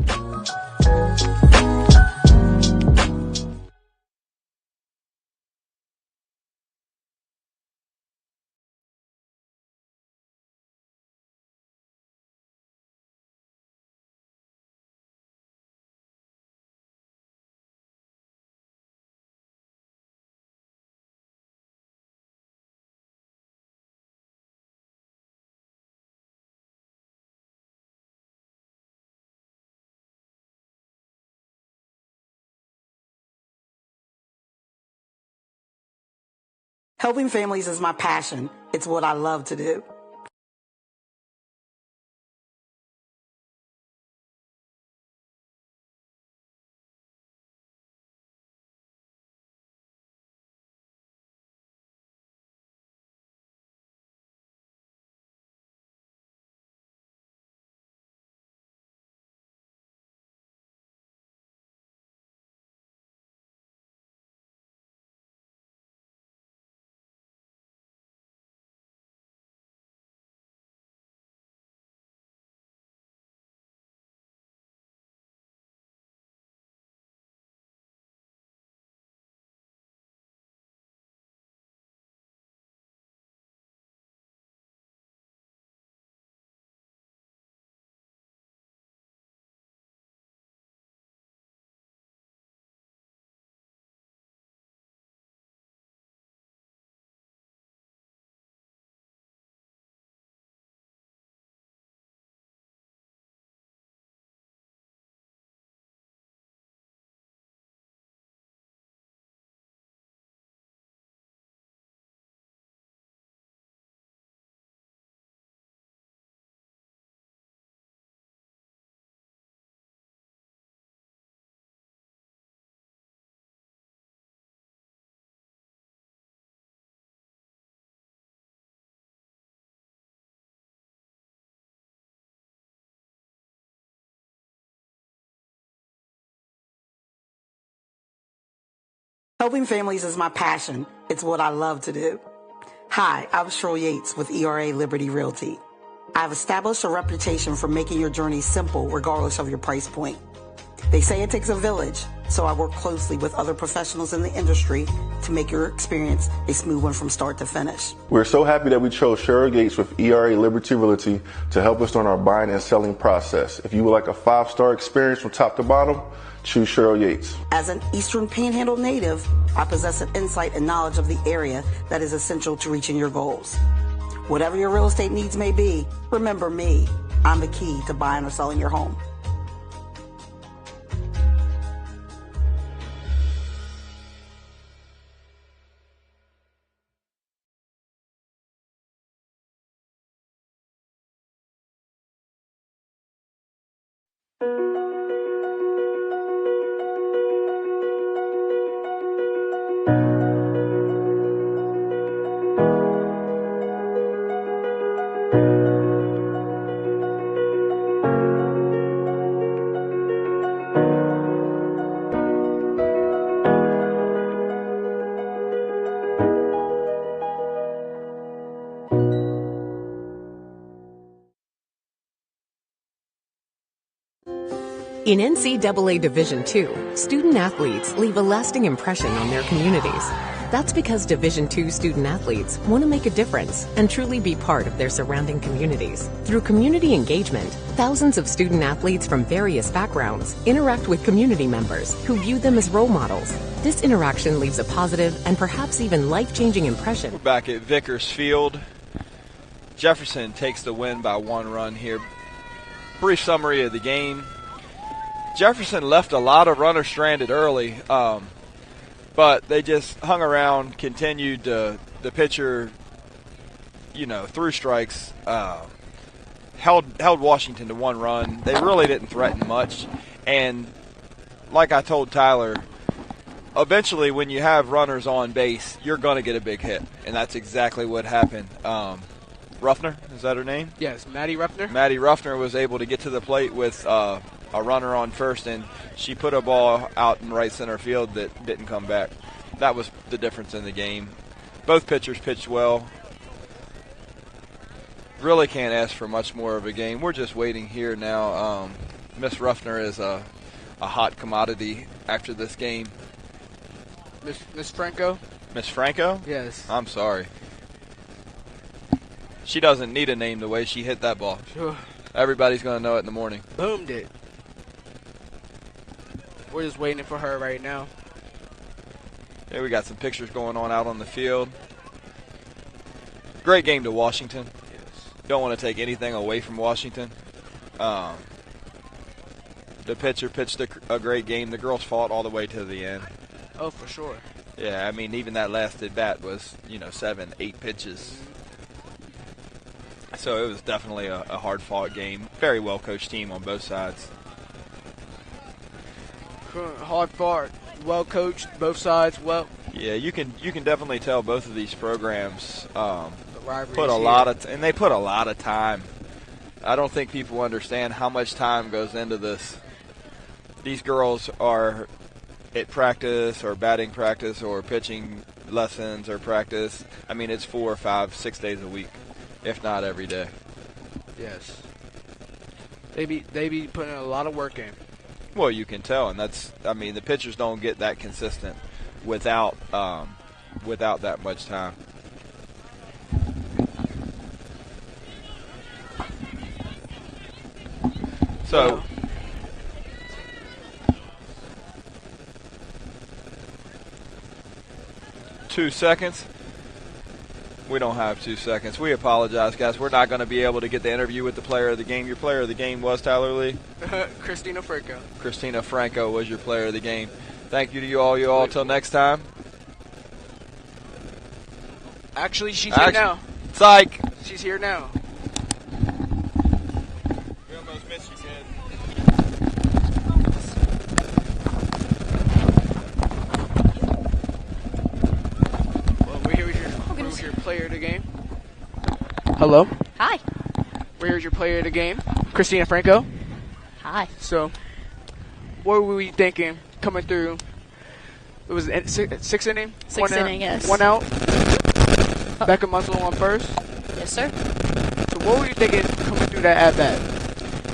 Helping families is my passion. It's what I love to do. Helping families is my passion. It's what I love to do. Hi, I'm Cheryl Yates with ERA Liberty Realty. I've established a reputation for making your journey simple regardless of your price point. They say it takes a village, so I work closely with other professionals in the industry to make your experience a smooth one from start to finish. We're so happy that we chose Cheryl Gates with ERA Liberty Realty to help us during our buying and selling process. If you would like a 5-star experience from top to bottom, choose Cheryl Yates. As an Eastern Panhandle native, I possess an insight and knowledge of the area that is essential to reaching your goals. Whatever your real estate needs may be, remember me. I'm the key to buying or selling your home. In NCAA Division II, student athletes leave a lasting impression on their communities. That's because Division II student athletes want to make a difference and truly be part of their surrounding communities. Through community engagement, thousands of student athletes from various backgrounds interact with community members who view them as role models. This interaction leaves a positive and perhaps even life-changing impression. We're back at Vickers Field. Jefferson takes the win by 1 run here. Brief summary of the game. Jefferson left a lot of runners stranded early, but they just hung around, continued the pitcher, through strikes, held Washington to 1 run. They really didn't threaten much, and like I told Tyler, eventually when you have runners on base, you're going to get a big hit, and that's exactly what happened. Ruffner, is that her name? Yes, Maddie Ruffner. Maddie Ruffner was able to get to the plate with a runner on first, and she put a ball out in right center field that didn't come back. That was the difference in the game. Both pitchers pitched well. Really can't ask for much more of a game. We're just waiting here now. Miss Ruffner is a hot commodity after this game. Miss Franco? Miss Franco? Yes. I'm sorry. She doesn't need a name the way she hit that ball. Sure. Everybody's going to know it in the morning. Boomed it. We're just waiting for her right now. Yeah, we got some pictures going on out on the field. Great game to Washington. Yes. Don't want to take anything away from Washington. The pitcher pitched a great game. The girls fought all the way to the end. Oh, for sure. Yeah, I mean, even that last at bat was, 7, 8 pitches. So it was definitely a hard-fought game. Very well-coached team on both sides. Hard fought, well coached, both sides. Well, yeah, you can definitely tell both of these programs put a lot of time. I don't think people understand how much time goes into this. These girls are at practice or batting practice or pitching lessons or practice. I mean, it's 4, 5, 6 days a week, if not every day. Yes, they be putting a lot of work in. Well, you can tell, and the pitchers don't get that consistent without that much time. So, two seconds. We don't have 2 seconds. We apologize, guys. We're not going to be able to get the interview with the player of the game. Your player of the game was Tyler Lee? Christina Franco. Christina Franco was your player of the game. Thank you to you all. Till next time. Actually, she's here now. Psych. She's here now. We almost missed you, kid. Where's your player of the game? Hello. Hi. Where's your player of the game? Christina Franco. Hi. So, what were we thinking coming through? It was sixth inning? Sixth inning, yes. 1 out. Becca Munslow on first. Yes, sir. So what were you thinking coming through that at-bat?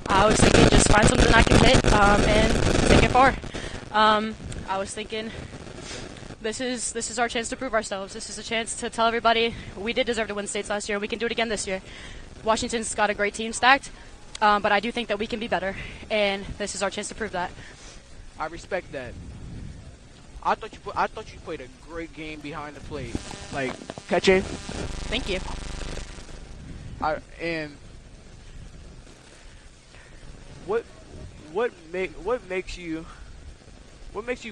I was thinking just find something I can hit and take it far. I was thinking this is our chance to prove ourselves. This is a chance to tell everybody we did deserve to win states last year. We can do it again this year. Washington's got a great team stacked, but I do think that we can be better, and this is our chance to prove that. I respect that. I thought you played a great game behind the plate, like catching. Thank you. And what makes you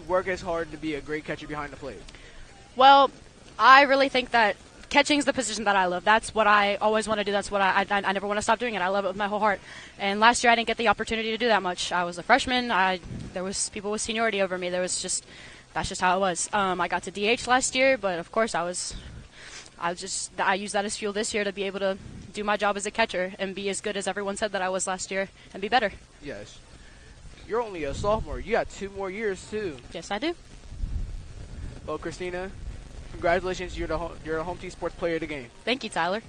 work as hard to be a great catcher behind the plate? Well, I really think that catching's the position that I love. That's what I always want to do. That's what I never want to stop doing it. I love it with my whole heart. And last year I didn't get the opportunity to do that much. I was a freshman. There was people with seniority over me. That's just how it was. I got to DH last year, but of course I used that as fuel this year to be able to do my job as a catcher and be as good as everyone said that I was last year and be better. Yes. You're only a sophomore. You got 2 more years too. Yes, I do. Well, Christina, congratulations. You're a home team sports player of the game. Thank you, Tyler.